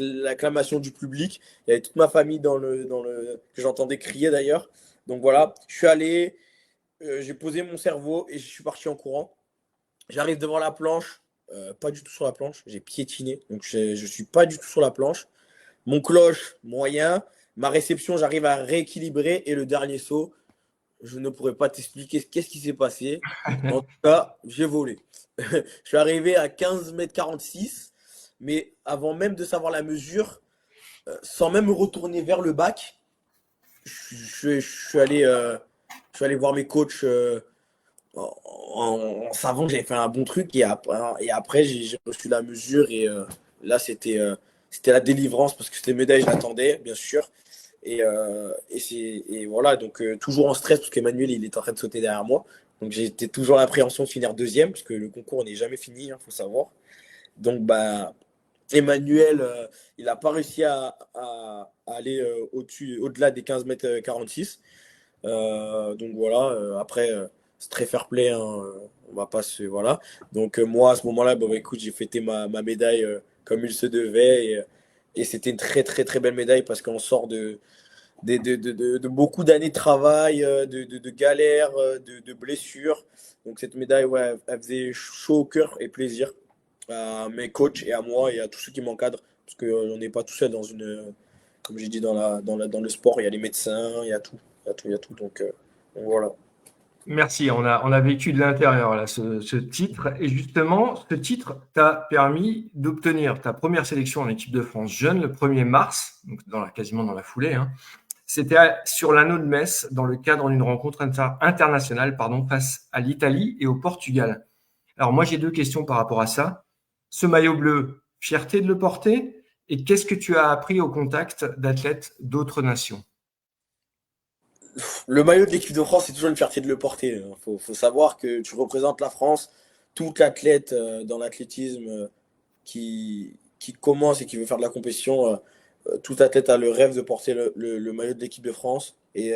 l'acclamation du public. Il y avait toute ma famille que j'entendais crier d'ailleurs. Donc voilà, je suis allé, j'ai posé mon cerveau et je suis parti en courant. J'arrive devant la planche, pas du tout sur la planche, j'ai piétiné, donc je suis pas du tout sur la planche. Mon cloche, moyen. Ma réception, j'arrive à rééquilibrer et le dernier saut, je ne pourrais pas t'expliquer qu'est-ce qui s'est passé. En tout cas, j'ai volé. Je suis arrivé à 15 mètres 46, mais avant même de savoir la mesure, sans même me retourner vers le bac, je suis allé voir mes coachs en savant que j'avais fait un bon truc et après j'ai reçu la mesure et là c'était la délivrance parce que c'était médaille, je l'attendais bien sûr et voilà donc toujours en stress parce qu'Emmanuel il est en train de sauter derrière moi donc j'étais toujours à l'appréhension de finir deuxième parce que le concours n'est jamais fini, faut savoir. Donc bah Emmanuel, il n'a pas réussi à aller au-delà des 15 mètres 46. Donc voilà, après, c'est très fair play, hein, on va pas se. Voilà. Donc moi, à ce moment-là, bah, écoute, j'ai fêté ma médaille comme il se devait. Et c'était une très très très belle médaille parce qu'on sort de beaucoup d'années de travail, de galères, de blessures. Donc cette médaille, ouais, elle faisait chaud au cœur et plaisir à mes coachs et à moi et à tous ceux qui m'encadrent. Parce qu'on n'est pas tout seul dans comme j'ai dit, dans le sport, il y a les médecins, il y a tout. Il y a tout, il y a tout. Donc voilà. Merci, on a vécu de l'intérieur là, ce titre. Et justement, ce titre t'a permis d'obtenir ta première sélection en équipe de France jeune le 1er mars, donc quasiment dans la foulée, hein. C'était sur l'anneau de Metz dans le cadre d'une rencontre internationale face à l'Italie et au Portugal. Alors moi, j'ai deux questions par rapport à ça. Ce maillot bleu, fierté de le porter? Et qu'est-ce que tu as appris au contact d'athlètes d'autres nations? Le maillot de l'équipe de France, c'est toujours une fierté de le porter. Il faut savoir que tu représentes la France. Tout athlète dans l'athlétisme qui commence et qui veut faire de la compétition, tout athlète a le rêve de porter le maillot de l'équipe de France. Et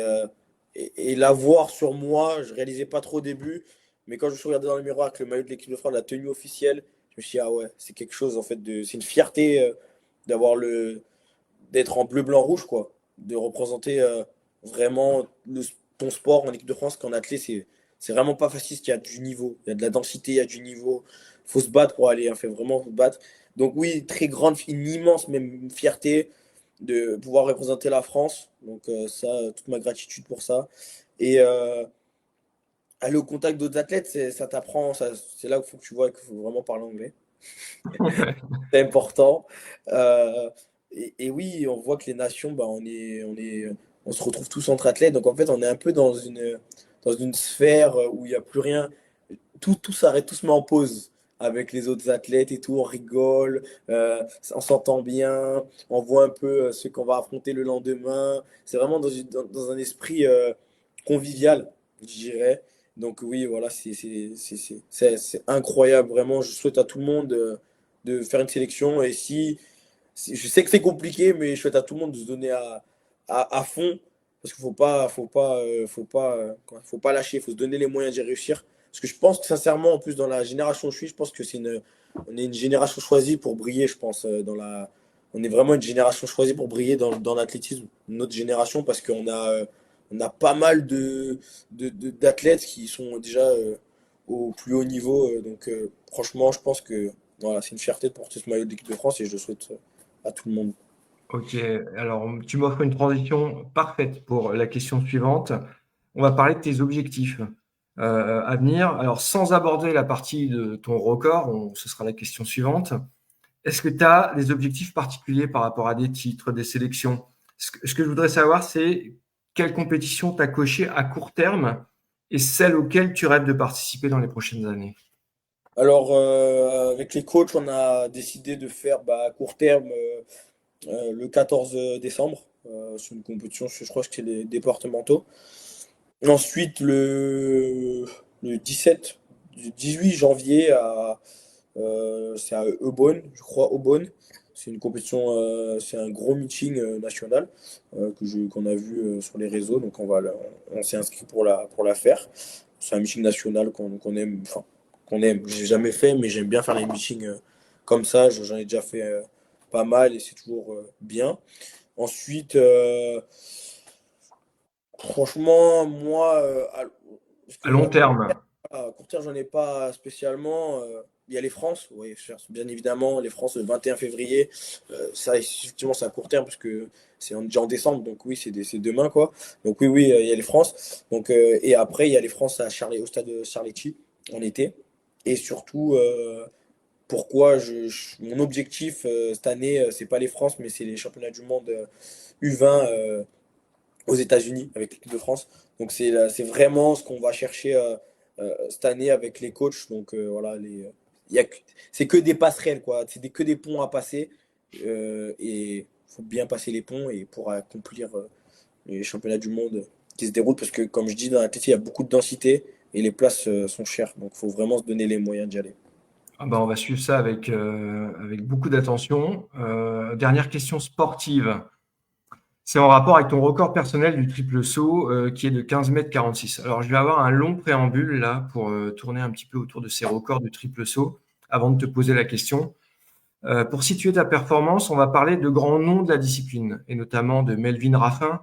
l'avoir sur moi, je réalisais pas trop au début. Mais quand je me suis regardé dans le miroir avec le maillot de l'équipe de France, la tenue officielle, je me suis dit, ah ouais, c'est quelque chose en fait c'est une fierté d'avoir d'être en bleu, blanc, rouge, quoi. De représenter vraiment ton sport en équipe de France qu'en athlète, c'est vraiment pas facile, parce qu'il y a du niveau, il y a de la densité, il y a du niveau. Il faut se battre pour aller, hein, fait vraiment se battre. Donc oui, très grande, une immense même fierté. de pouvoir représenter la France. Donc ça, toute ma gratitude pour ça. Et aller au contact d'autres athlètes, ça t'apprend, c'est là où faut que tu vois qu'il faut vraiment parler anglais. C'est important. Euh, et oui, on voit que les nations, bah, on se retrouve tous entre athlètes. Donc en fait, on est un peu dans une sphère où il n'y a plus rien. Tout s'arrête, tout se met en pause avec les autres athlètes et tout. On rigole, on s'entend bien, on voit un peu ce qu'on va affronter le lendemain. C'est vraiment dans un esprit convivial, je dirais. Donc oui, voilà, c'est incroyable. Vraiment, je souhaite à tout le monde de faire une sélection. Et je sais que c'est compliqué, mais je souhaite à tout le monde de se donner à fond. Parce qu'il faut pas lâcher, il faut se donner les moyens d'y réussir. Parce que je pense que sincèrement, en plus dans la génération où je suis, je pense que on est une génération choisie pour briller, je pense, on est vraiment une génération choisie pour briller dans l'athlétisme, notre génération, parce on a pas mal d'athlètes qui sont déjà au plus haut niveau. Donc franchement, je pense que voilà, c'est une fierté de porter ce maillot de l'équipe de France et je le souhaite à tout le monde. Ok, alors tu m'offres une transition parfaite pour la question suivante. On va parler de tes objectifs à venir. Alors, sans aborder la partie de ton record, ce sera la question suivante. Est-ce que tu as des objectifs particuliers par rapport à des titres, des sélections? Ce que je voudrais savoir, c'est quelle compétition tu as coché à court terme et celle auxquelles tu rêves de participer dans les prochaines années. Alors, avec les coachs, on a décidé de faire à court terme le 14 décembre. C'est une compétition, je crois que c'est les départementaux. Ensuite, le 17, du 18 janvier c'est à Eubonne, je crois, Eubonne. C'est une compétition, c'est un gros meeting national qu'on a vu sur les réseaux. Donc on s'est inscrit pour la faire. C'est un meeting national qu'on aime, enfin, qu'on aime. J'ai jamais fait, mais j'aime bien faire les meetings comme ça. J'en ai déjà fait pas mal et c'est toujours bien. Ensuite, franchement, moi, parce À que long terme. à court terme, j'en ai pas spécialement. Il y a les France, oui, bien évidemment, les France le 21 février. Ça, effectivement, c'est à court terme parce que déjà en décembre, donc oui, c'est demain, quoi. Donc oui, oui, il y a les France. Donc, et après, il y a les France au stade de Charletti en été. Et surtout, pourquoi mon objectif cette année, c'est pas les France, mais c'est les championnats du monde U20 aux États-Unis avec l'équipe de France. Donc c'est vraiment ce qu'on va chercher cette année avec les coachs. Donc voilà, il y a, c'est que des passerelles, quoi. Que des ponts à passer. Et il faut bien passer les ponts et pour accomplir les championnats du monde qui se déroulent. Parce que comme je dis, dans la TT, il y a beaucoup de densité et les places sont chères. Donc il faut vraiment se donner les moyens d'y aller. Ah ben, on va suivre ça avec beaucoup d'attention. Dernière question sportive. C'est en rapport avec ton record personnel du triple saut qui est de 15 mètres 46. Alors, je vais avoir un long préambule là pour tourner un petit peu autour de ces records du triple saut avant de te poser la question. Pour situer ta performance, on va parler de grands noms de la discipline et notamment de Melvin Raffin,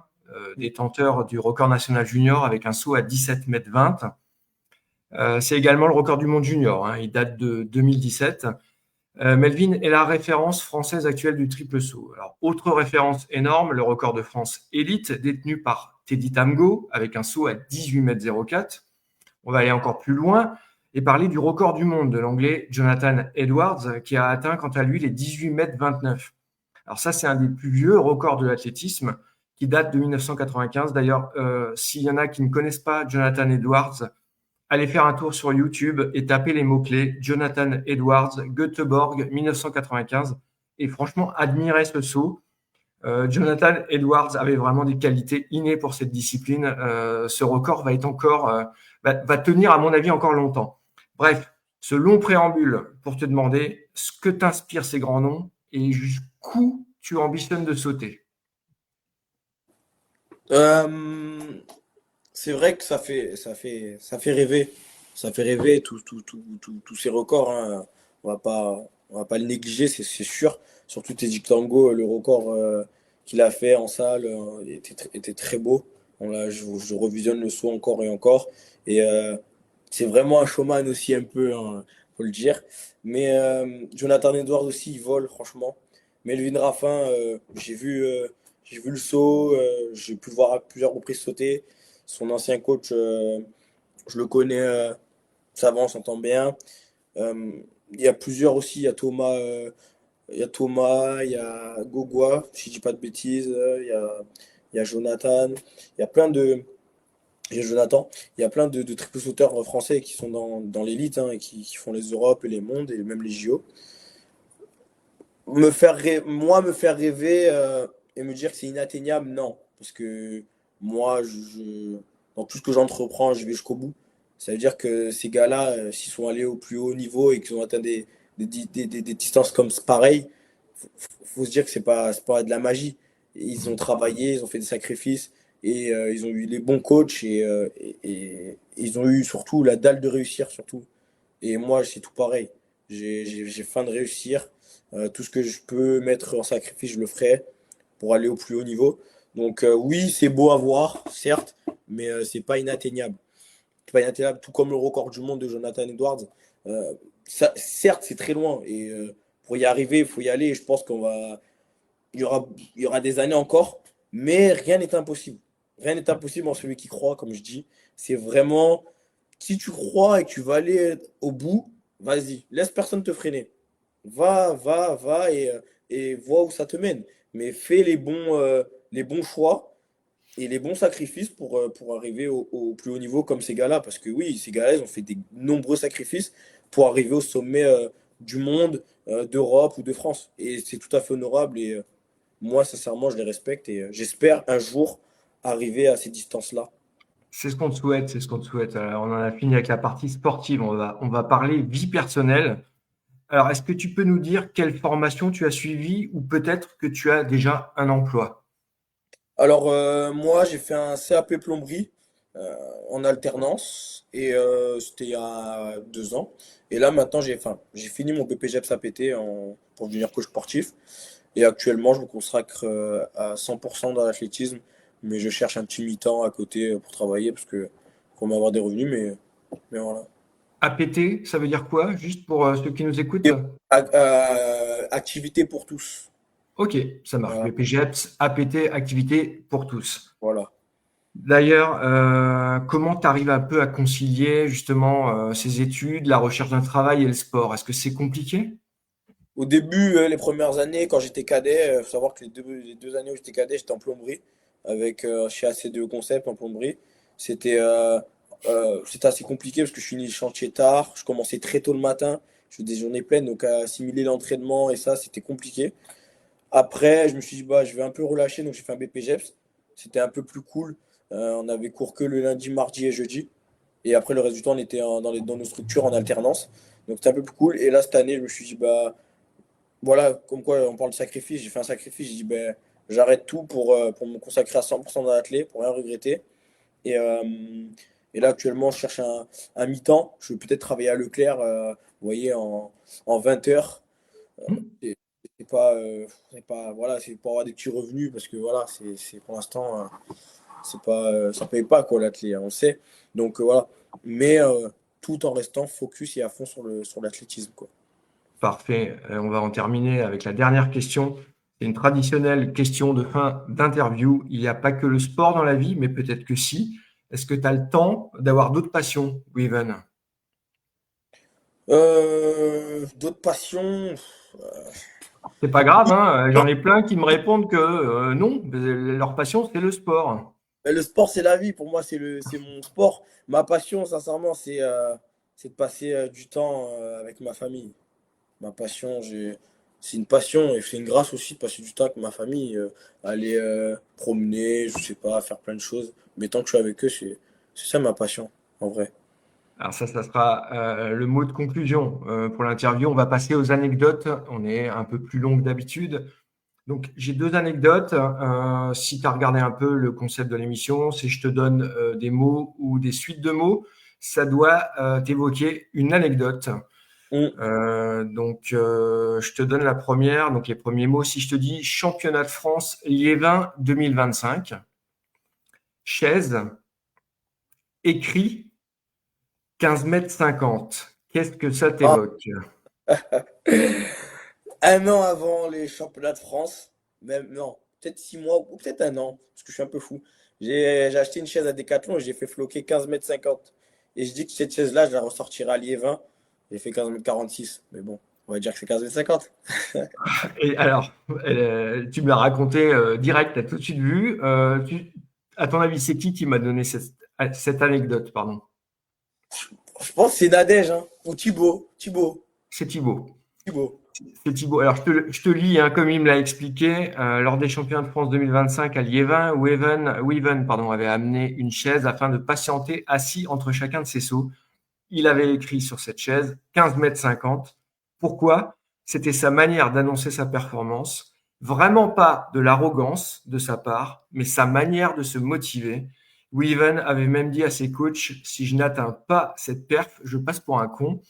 détenteur du record national junior avec un saut à 17 mètres 20. C'est également le record du monde junior, hein, il date de 2017. Melvin est la référence française actuelle du triple saut. Alors, autre référence énorme, le record de France élite détenu par Teddy Tamgo avec un saut à 18 mètres 04. On va aller encore plus loin et parler du record du monde de l'anglais Jonathan Edwards qui a atteint quant à lui les 18 mètres 29. Alors ça, c'est un des plus vieux records de l'athlétisme qui date de 1995. D'ailleurs, s'il y en a qui ne connaissent pas Jonathan Edwards, allez faire un tour sur YouTube et tapez les mots-clés Jonathan Edwards, Göteborg 1995. Et franchement, admirez ce saut. Jonathan Edwards avait vraiment des qualités innées pour cette discipline. Ce record va être va tenir, à mon avis, encore longtemps. Bref, ce long préambule pour te demander ce que t'inspirent ces grands noms et jusqu'où tu ambitionnes de sauter. Euh, c'est vrai que ça fait rêver. Ça fait rêver tous ces records, hein. On va pas le négliger, c'est sûr. Surtout Teddy Tango, le record qu'il a fait en salle était très beau. Je revisionne le saut encore et encore. Et c'est vraiment un showman aussi un peu, hein, faut le dire. Mais Jonathan Edwards aussi, il vole, franchement. Melvin Raffin, j'ai vu le saut, j'ai pu le voir à plusieurs reprises sauter. Son ancien coach, je le connais, ça va, on s'entend bien. Euh, il y a plusieurs aussi, il y a Gogua, si je dis pas de bêtises, il y a Jonathan, il y a plein de, il y a Jonathan, il y a plein de triple sauteurs français qui sont dans l'élite hein, et qui font les Europes et les mondes et même les JO. Moi, me faire rêver et me dire que c'est inatteignable, non. Parce que moi, dans tout ce que j'entreprends, je vais jusqu'au bout. Ça veut dire que ces gars-là, s'ils sont allés au plus haut niveau et qu'ils ont atteint des distances comme pareil, faut se dire que c'est pas de la magie. Ils ont travaillé, ils ont fait des sacrifices et ils ont eu les bons coachs et ils ont eu surtout la dalle de réussir surtout. Et moi, c'est tout pareil. J'ai faim de réussir. Tout ce que je peux mettre en sacrifice, je le ferai pour aller au plus haut niveau. Donc oui, c'est beau à voir, certes, mais c'est pas inatteignable. C'est pas inatteignable, tout comme le record du monde de Jonathan Edwards. Certes, c'est très loin et pour y arriver, il faut y aller. Et je pense il y aura des années encore, mais rien n'est impossible. Rien n'est impossible en celui qui croit, comme je dis. C'est vraiment, si tu crois et que tu vas aller au bout, vas-y, laisse personne te freiner. Va et vois où ça te mène. Mais fais les bons choix et les bons sacrifices pour arriver au plus haut niveau comme ces gars-là. Parce que oui, ces gars-là, ils ont fait des nombreux sacrifices pour arriver au sommet du monde, d'Europe ou de France. Et c'est tout à fait honorable. Et moi, sincèrement, je les respecte et j'espère un jour arriver à ces distances-là. C'est ce qu'on te souhaite, c'est ce qu'on te souhaite. On en a fini avec la partie sportive. On va parler vie personnelle. Alors, est-ce que tu peux nous dire quelle formation tu as suivie ou peut-être que tu as déjà un emploi? Alors, moi, j'ai fait un CAP plomberie en alternance et c'était il y a 2 ans. Et là, maintenant, j'ai fini mon BPGEPS APT pour devenir coach sportif. Et actuellement, je me consacre à 100% dans l'athlétisme, mais je cherche un petit mi-temps à côté pour travailler parce que pour m'avoir des revenus, mais voilà. APT, ça veut dire quoi? Juste pour ceux qui nous écoutent? Et, activité pour tous. Ok, ça marche. Voilà. BPGEPS, APT, activité pour tous. Voilà. D'ailleurs, comment tu arrives un peu à concilier justement ces études, la recherche d'un travail et le sport? Est-ce que c'est compliqué? Au début, les premières années, quand j'étais cadet, faut savoir que les deux années où j'étais cadet, j'étais en plomberie, chez AC2 Concept en plomberie. C'était c'était assez compliqué parce que je finis le chantier tard, je commençais très tôt le matin, je faisais des journées pleines, donc à assimiler l'entraînement et ça, c'était compliqué. Après, je me suis dit, bah, je vais un peu relâcher, donc j'ai fait un BPGEPS. C'était un peu plus cool. On avait cours que le lundi, mardi et jeudi. Et après, le reste du temps, on était dans nos structures en alternance. Donc c'était un peu plus cool. Et là, cette année, je me suis dit, bah, voilà, comme quoi on parle de sacrifice, j'ai fait un sacrifice, j'ai dit ben, j'arrête tout pour me consacrer à 100% dans l'athlé, pour rien regretter. Et, euh, et là actuellement je cherche un mi-temps, je vais peut-être travailler à Leclerc, vous voyez, en 20 heures. Hmm. Et c'est pas, voilà, c'est pour avoir des petits revenus parce que voilà, pour l'instant, c'est pas, ça paye pas quoi l'athlé, hein, on le sait. Donc voilà, mais tout en restant focus et à fond sur l'athlétisme quoi. Parfait. On va en terminer avec la dernière question. C'est une traditionnelle question de fin d'interview. Il n'y a pas que le sport dans la vie, mais peut-être que si. Est-ce que tu as le temps d'avoir d'autres passions, Weaven? D'autres passions. C'est pas grave, hein. J'en ai plein qui me répondent que non, leur passion, c'est le sport. Mais le sport, c'est la vie. Pour moi, c'est mon sport. Ma passion, sincèrement, c'est de passer du temps avec ma famille. Ma passion, c'est une passion et c'est une grâce aussi de passer du temps avec ma famille. Aller promener, je sais pas, faire plein de choses. Mais tant que je suis avec eux, c'est ça ma passion, en vrai. Alors ça sera le mot de conclusion pour l'interview. On va passer aux anecdotes. On est un peu plus long que d'habitude. Donc, j'ai deux anecdotes. Si tu as regardé un peu le concept de l'émission, si je te donne des mots ou des suites de mots, ça doit t'évoquer une anecdote. Hum. Je te donne la première. Donc, les premiers mots, si je te dis championnat de France Liévin 2025, chaise, écrit 15 mètres 50. Qu'est-ce que ça Ah, t'évoque? un an avant les championnats de France, même non, peut-être 6 mois ou peut-être un an, parce que je suis un peu fou. J'ai acheté une chaise à Decathlon et j'ai fait floquer 15,50 m. Et je dis que cette chaise-là, je la ressortirai à Liévin. J'ai fait 15,46 m. Mais bon, on va dire que c'est 15,50 m. Et alors, tu me l'as raconté direct, tu as tout de suite vu. À ton avis, c'est qui m'a donné cette anecdote, pardon? Je pense que c'est Nadège, hein. Ou Thibaut. Thibaut. C'est Thibaut. Thibaut. C'est Thibaut. Alors, je te lis, hein, comme il me l'a expliqué, lors des championnats de France 2025 à Liévin, Weaven, pardon, avait amené une chaise afin de patienter assis entre chacun de ses sauts. Il avait écrit sur cette chaise 15,50 m. Pourquoi? C'était sa manière d'annoncer sa performance. Vraiment pas de l'arrogance de sa part, mais sa manière de se motiver. Weaven avait même dit à ses coachs, si je n'atteins pas cette perf, je passe pour un con.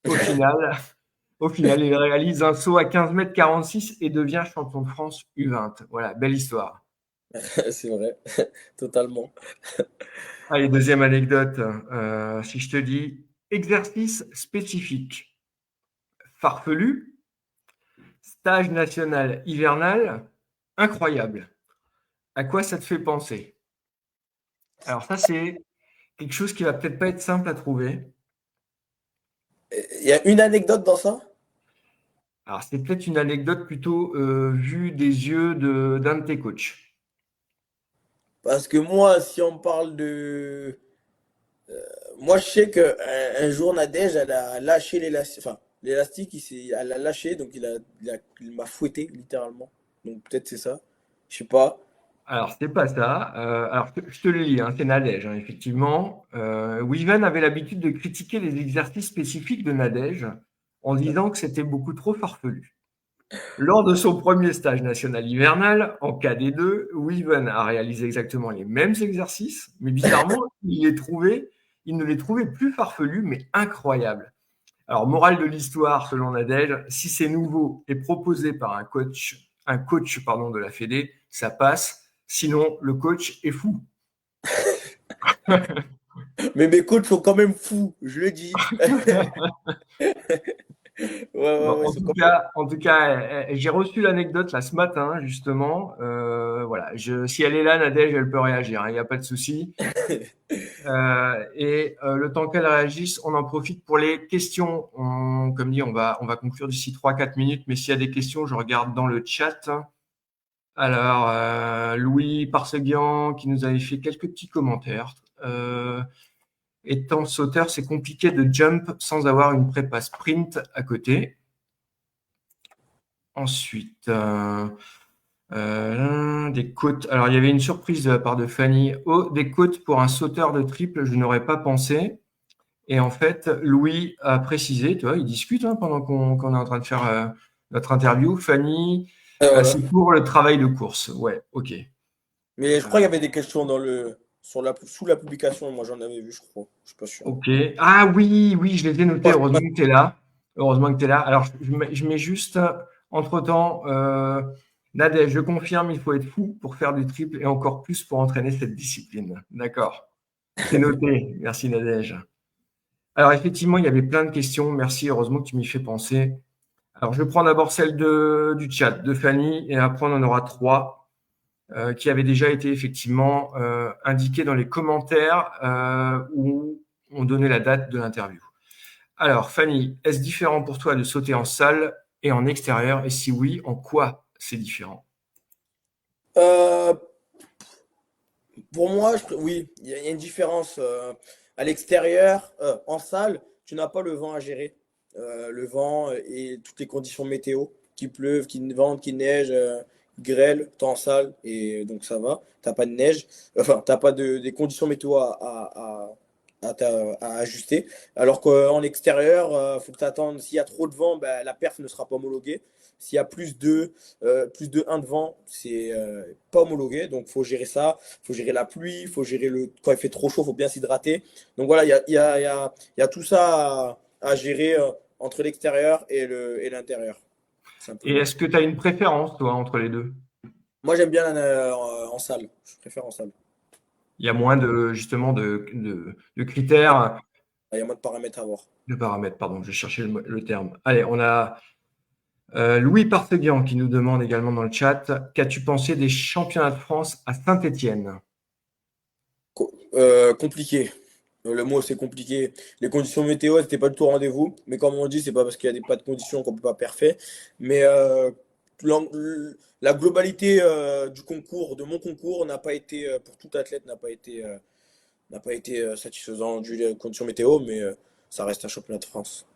Au final, au final, il réalise un saut à 15,46 m et devient champion de France U20. Voilà, belle histoire. C'est vrai, totalement. Allez, deuxième anecdote. Si je te dis exercice spécifique, farfelu, stage national hivernal, incroyable. À quoi ça te fait penser? Alors ça, c'est quelque chose qui va peut-être pas être simple à trouver. Il y a une anecdote dans ça? Alors c'est peut-être une anecdote plutôt vue des yeux d'un de tes coachs. Parce que moi, si on parle de... Moi, je sais que un jour, Nadège, elle a lâché l'élastique. Enfin, l'élastique, elle a lâché, donc il m'a fouetté, littéralement. Donc peut-être c'est ça. Je sais pas. Alors c'est pas ça. Alors je te le lis, hein, c'est Nadège, hein, effectivement. Weaven avait l'habitude de critiquer les exercices spécifiques de Nadège en disant que c'était beaucoup trop farfelu. Lors de son premier stage national hivernal, en KD2, Weaven a réalisé exactement les mêmes exercices, mais bizarrement, il ne les trouvait plus farfelus, mais incroyables. Alors, morale de l'histoire, selon Nadège, si c'est nouveau et proposé par un coach pardon, de la Fédé, ça passe. Sinon, le coach est fou. Mais mes coachs sont quand même fous, je le dis. Ouais, Bon, ouais, ouais, ils en sont tout quand même... cas, en tout cas, j'ai reçu l'anecdote là ce matin, justement. Voilà, si elle est là, Nadège, elle peut réagir, hein, il n'y a pas de souci. Et le temps qu'elle réagisse, on en profite pour les questions. Comme dit, on va conclure d'ici 3-4 minutes, mais s'il y a des questions, je regarde dans le chat. Alors, Louis Parseguian qui nous avait fait quelques petits commentaires. Étant sauteur, c'est compliqué de jump sans avoir une prépa sprint à côté. Ensuite, des côtes. Alors, il y avait une surprise de la part de Fanny. Oh, des côtes pour un sauteur de triple, je n'aurais pas pensé. Et en fait, Louis a précisé, tu vois, il discute hein, pendant qu'on est en train de faire notre interview. Fanny, Et voilà. c'est pour le travail de course. Ouais, ok. Mais je crois qu'il y avait des questions dans le... sous la publication, moi j'en avais vu, je crois. Je suis pas sûr. Ok. Ah oui, oui, je les ai notés. Ouais, Heureusement que tu es là. Heureusement que tu es là. Alors, je mets juste, entre-temps, Nadège, je confirme, il faut être fou pour faire du triple et encore plus pour entraîner cette discipline. D'accord. C'est noté. Merci, Nadège. Alors, effectivement, il y avait plein de questions. Merci. Heureusement que tu m'y fais penser. Alors, je prends d'abord celle du chat de Fanny et après, on en aura trois qui avaient déjà été effectivement indiquées dans les commentaires où on donnait la date de l'interview. Alors, Fanny, est-ce différent pour toi de sauter en salle et en extérieur? Et si oui, en quoi c'est différent? Euh, pour moi, oui, il y a une différence. À l'extérieur, en salle, tu n'as pas le vent à gérer. Le vent et toutes les conditions météo, qu'il pleuve, qu'il vente, qu'il neige, grêle, t'es en salle et donc ça va. T'as pas de neige, enfin, t'as pas des conditions météo à ajuster. Alors qu'en extérieur, faut que tu attendes. S'il y a trop de vent, ben, la perf ne sera pas homologuée. S'il y a plus de 1 de vent, c'est pas homologué. Donc, faut gérer ça. Faut gérer la pluie. Faut gérer quand il fait trop chaud, faut bien s'hydrater. Donc, voilà, il y a tout ça à gérer entre l'extérieur et l'intérieur, Et simplement. est-ce que tu as une préférence, toi, entre les deux? Moi, j'aime bien en salle. Je préfère en salle. Il y a moins de, justement, de critères, Il y a moins de paramètres à voir. de paramètres, pardon, je cherchais le terme. Allez, on a Louis Parseguian qui nous demande également dans le chat, qu'as-tu pensé des championnats de France à Saint-Étienne? Compliqué. Le mot, c'est compliqué. Les conditions météo, c'était pas du tout au rendez-vous. Mais comme on dit, c'est pas parce qu'il y a pas de conditions qu'on peut pas parfait. Mais l'en- la globalité du concours, de mon concours, n'a pas été, pour tout athlète, n'a pas été satisfaisant dû aux conditions météo. Mais ça reste un championnat de France.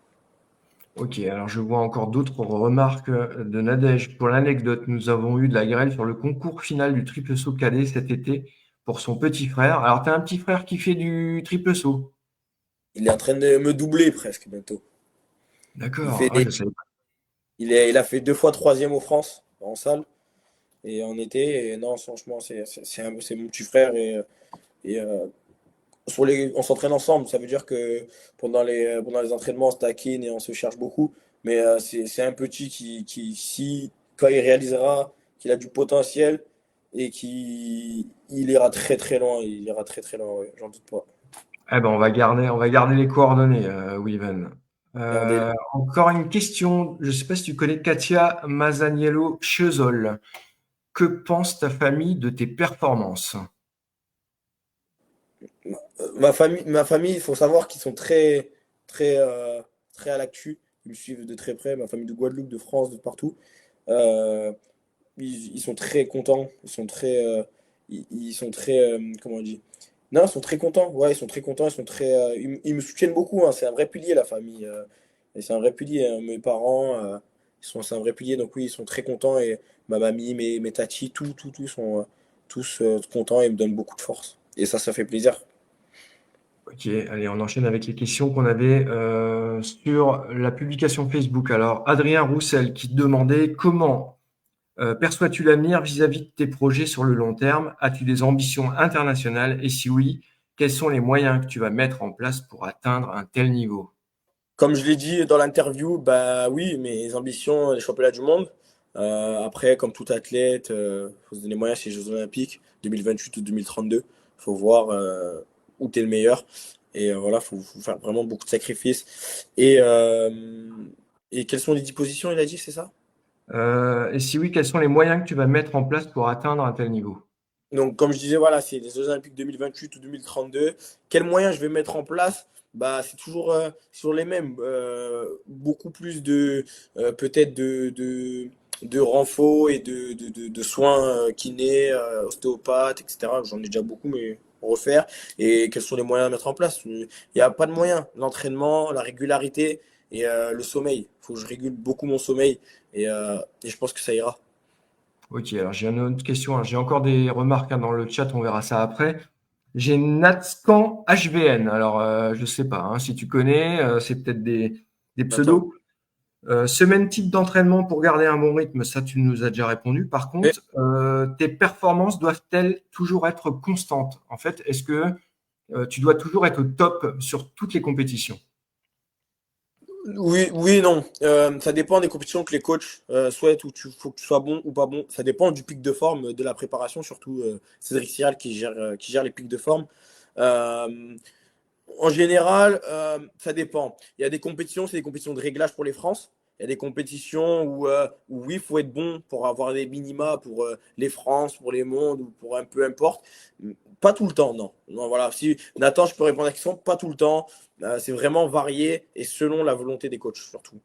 Ok, alors je vois encore d'autres remarques de Nadège. Pour l'anecdote, nous avons eu de la grêle sur le concours final du triple saut cadet cet été pour son petit frère. Alors, tu as un petit frère qui fait du triple saut. Il est en train de me doubler presque bientôt. Il D'accord, fait, ah, je savais pas. il a fait 2 fois 3e au France en salle et en été. Et non, franchement, c'est mon petit frère et on s'entraîne ensemble. Ça veut dire que pendant les entraînements, on se taquine et on se cherche beaucoup. Mais c'est un petit si, quand il réalisera qu'il a du potentiel et il ira très très loin, il ira très très loin, ouais, j'en doute pas. Eh ben, on va garder les coordonnées, Weaven. Regardez, Encore une question. Je ne sais pas si tu connais Katia Masaniello-Chezol. Que pense ta famille de tes performances? ma famille, il faut savoir qu'ils sont très, très, très à l'actu. Ils me suivent de très près. Ma famille de Guadeloupe, de France, de partout. Euh, ils sont très contents. Ils sont très, comment on dit? Non, ils sont très contents. Ouais, ils sont très contents. Ils me soutiennent beaucoup, hein. C'est un vrai pilier, la famille. Et c'est un vrai pilier, hein. Mes parents, c'est un vrai pilier. Donc oui, ils sont très contents. Et ma mamie, mes tatis, tous sont tous contents et me donnent beaucoup de force. Et ça fait plaisir. Ok, allez, on enchaîne avec les questions qu'on avait sur la publication Facebook. Alors, Adrien Roussel qui te demandait comment perçois-tu l'avenir vis-à-vis de tes projets sur le long terme? As-tu des ambitions internationales? Et si oui, quels sont les moyens que tu vas mettre en place pour atteindre un tel niveau? Comme je l'ai dit dans l'interview, bah oui, mes ambitions, les championnats du monde. Après, comme tout athlète, faut se donner moyens, c'est les Jeux Olympiques 2028 ou 2032. Faut voir où t'es le meilleur. Et voilà, faut faire vraiment beaucoup de sacrifices. Et quelles sont les dispositions, il a dit, c'est ça? Et si oui, quels sont les moyens que tu vas mettre en place pour atteindre un tel niveau? Donc, comme je disais, voilà, c'est les Jeux Olympiques 2028 ou 2032. Quels moyens je vais mettre en place? Bah, c'est toujours sur les mêmes. Beaucoup plus peut-être de renfort et de soins kinés, ostéopathes, etc. J'en ai déjà beaucoup, mais refaire. Et quels sont les moyens à mettre en place? Il n'y a pas de moyens. L'entraînement, la régularité et le sommeil. Il faut que je régule beaucoup mon sommeil et je pense que ça ira. Ok, alors j'ai une autre question, hein. J'ai encore des remarques dans le chat, on verra ça après. J'ai Natscan HVN. Alors, je sais pas hein, si tu connais, c'est peut-être des Attends. pseudos. Semaine type d'entraînement pour garder un bon rythme, ça tu nous as déjà répondu. Par contre, tes performances doivent-elles toujours être constantes? En fait, est-ce que tu dois toujours être au top sur toutes les compétitions? Oui, oui, et non. Ça dépend des compétitions que les coachs souhaitent, où tu faut que tu sois bon ou pas bon. Ça dépend du pic de forme, de la préparation, surtout Cédric Siral qui gère les pics de forme. Euh, En général, ça dépend. Il y a des compétitions, c'est des compétitions de réglage pour les France. Il y a des compétitions où oui, il faut être bon pour avoir des minima pour les France, pour les mondes ou pour un peu importe. Pas tout le temps, non. Non, voilà. Si Nathan, je peux répondre à la question, pas tout le temps. C'est vraiment varié et selon la volonté des coachs, surtout.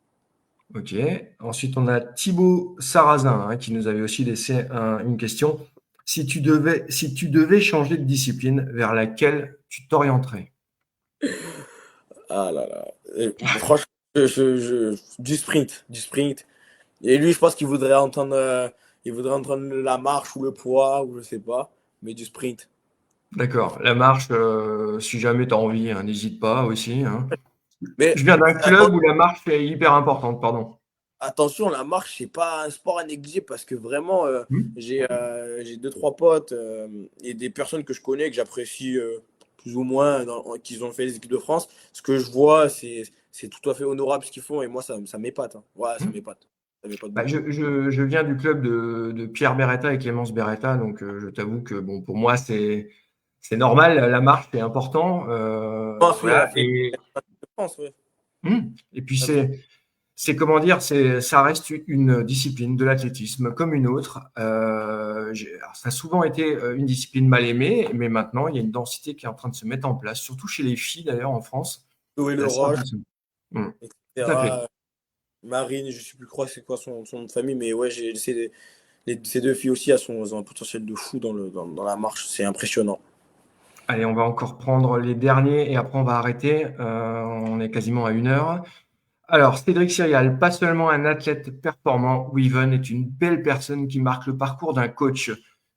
Ok. Ensuite, on a Thibaut Sarrazin hein, qui nous avait aussi laissé une question. Si tu devais changer de discipline, vers laquelle tu t'orienterais? Ah là là. Franchement, du sprint, du sprint. Et lui, je pense il voudrait entendre la marche ou le poids ou je sais pas, mais du sprint. D'accord. La marche, si jamais tu as envie, hein, n'hésite pas aussi, hein. Mais Je viens d'un atten- club où la marche est hyper importante, pardon. attention, la marche, c'est pas un sport à négliger parce que vraiment, Hmm. j'ai deux, trois potes et des personnes que je connais, que j'apprécie plus ou moins, qui ont fait les équipes de France. Ce que je vois, c'est tout à fait honorable ce qu'ils font et moi, ça m'épate, hein. Ouais, ça Hmm. m'épate. Ça m'épate Bah, beaucoup. je viens du club de Pierre Beretta et Clémence Beretta, donc je t'avoue que bon, pour moi, c'est normal, la marche, c'est important. Je pense, oui, elle a Voilà. fait l'équipe de France, oui. Et puis, c'est comment dire, ça reste une discipline de l'athlétisme comme une autre. Alors, ça a souvent été une discipline mal aimée, mais maintenant, il y a une densité qui est en train de se mettre en place, surtout chez les filles d'ailleurs en France. Chloé C'est Le assez Roche, impressionnant. Mm. Tout à fait. etc. Marine, je sais plus quoi, c'est quoi son nom de famille, mais ouais, ces deux filles aussi, elles ont un potentiel de fou dans la marche. C'est impressionnant. Allez, on va encore prendre les derniers et après on va arrêter. On est quasiment à 1 heure. Alors, Cédric Cyrial, pas seulement un athlète performant, Weaven est une belle personne qui marque le parcours d'un coach.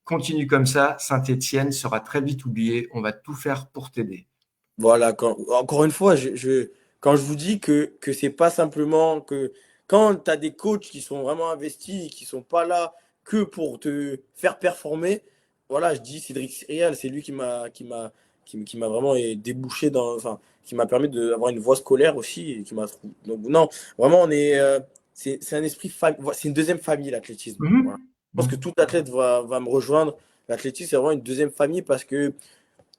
Continue comme ça, Saint-Étienne sera très vite oublié. On va tout faire pour t'aider. Voilà, encore une fois, quand je vous dis que c'est pas simplement que quand tu as des coachs qui sont vraiment investis, qui sont pas là que pour te faire performer, voilà, je dis Cédric Cyrial, c'est lui qui m'a vraiment débouché enfin, qui m'a permis d'avoir une voie scolaire aussi, et qui m'a donc non, vraiment, c'est un esprit, c'est une deuxième famille, l'athlétisme. Voilà. Mhm. Je pense que tout athlète va me rejoindre. L'athlétisme, c'est vraiment une deuxième famille parce que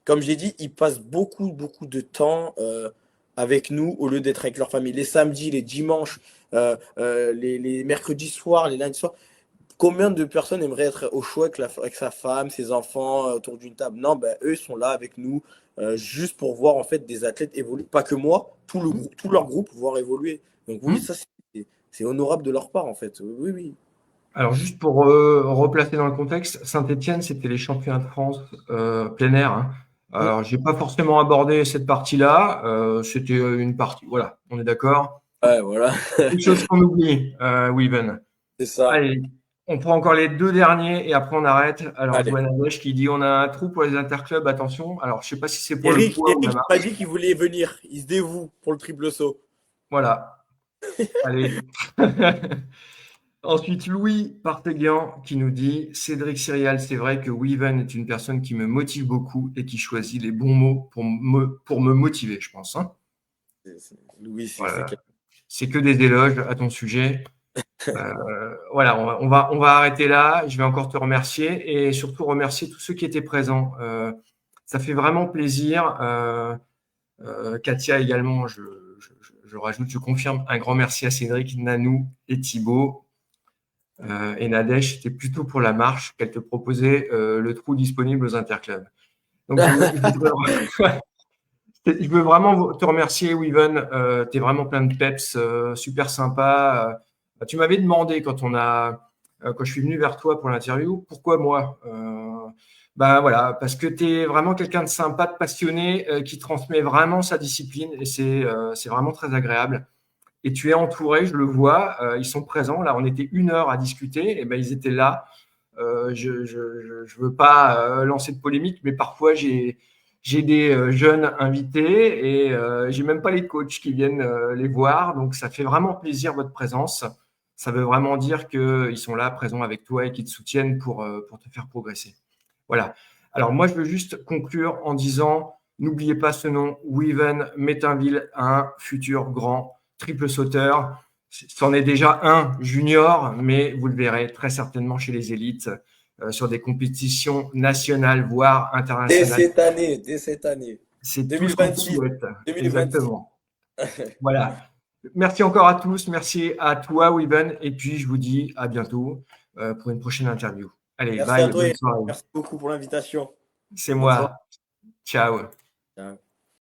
comme je l'ai dit, ils passent beaucoup, beaucoup de temps avec nous au lieu d'être avec leur famille. Les samedis, les dimanches, les mercredis soirs, les lundis soirs. Combien de personnes aimeraient être au chaud avec sa femme, ses enfants, autour d'une table? Non, ben, eux, ils sont là avec nous juste pour voir en fait des athlètes évoluer. Pas que moi, tout leur groupe voir évoluer. Donc oui, Mhm. ça, c'est honorable de leur part en fait. Oui, oui. Alors, juste pour replacer dans le contexte, Saint-Étienne, c'était les championnats de France plein air, hein. Mm. Alors, j'ai pas forcément abordé cette partie-là. C'était une partie. Voilà, on est d'accord. Ouais, voilà. Quelque chose qu'on oublie, Weaven. C'est ça. Allez, on prend encore les deux derniers et après on arrête. Alors, je Allez. vois Nadège qui dit on a un trou pour les interclubs, attention. Alors, je sais pas si c'est pour le Eric, poids ou la Eric m'a marche. dit qu'il voulait venir. Il se dévoue pour le triple saut. Voilà, allez. Ensuite, Louis Parteguian qui nous dit Cédric Cyrial, c'est vrai que Weaven est une personne qui me motive beaucoup et qui choisit les bons mots pour me motiver, je pense, hein. Louis, c'est Voilà. clair. C'est que des éloges à ton sujet. Voilà, on va arrêter là. Je vais encore te remercier et surtout remercier tous ceux qui étaient présents. Ça fait vraiment plaisir. Katia également, je rajoute, je confirme un grand merci à Cédric, Nanou et Thibaut. Et Nadège, c'était plutôt pour la marche qu'elle te proposait le trou disponible aux interclubs. Donc, je veux vraiment te remercier, Weaven. Tu es vraiment plein de peps, super sympa. Tu m'avais demandé quand je suis venu vers toi pour l'interview, pourquoi moi ben voilà, parce que tu es vraiment quelqu'un de sympa, de passionné, qui transmet vraiment sa discipline et c'est vraiment très agréable. Et tu es entouré, je le vois, ils sont présents. Là, on était 1 heure à discuter, et ben ils étaient là. Je veux pas lancer de polémique, mais parfois j'ai des jeunes invités et j'ai même pas les coachs qui viennent les voir. Donc ça fait vraiment plaisir votre présence. Ça veut vraiment dire qu'ils sont là, présents avec toi et qu'ils te soutiennent pour te faire progresser. Voilà. Alors moi, je veux juste conclure en disant, n'oubliez pas ce nom, Weaven Métainville, un futur grand triple sauteur. C'en est déjà un junior, mais vous le verrez très certainement chez les élites, sur des compétitions nationales, voire internationales. Dès cette année. C'est tout ce qu'on te 2026, souhaite. 2026. Exactement. Voilà. Merci encore à tous. Merci à toi, Weaven. Et puis, je vous dis à bientôt pour une prochaine interview. Allez, Merci à bye. toi Bonne et soirée. merci beaucoup pour l'invitation. C'est Bonne soirée. moi. Ciao. Ciao.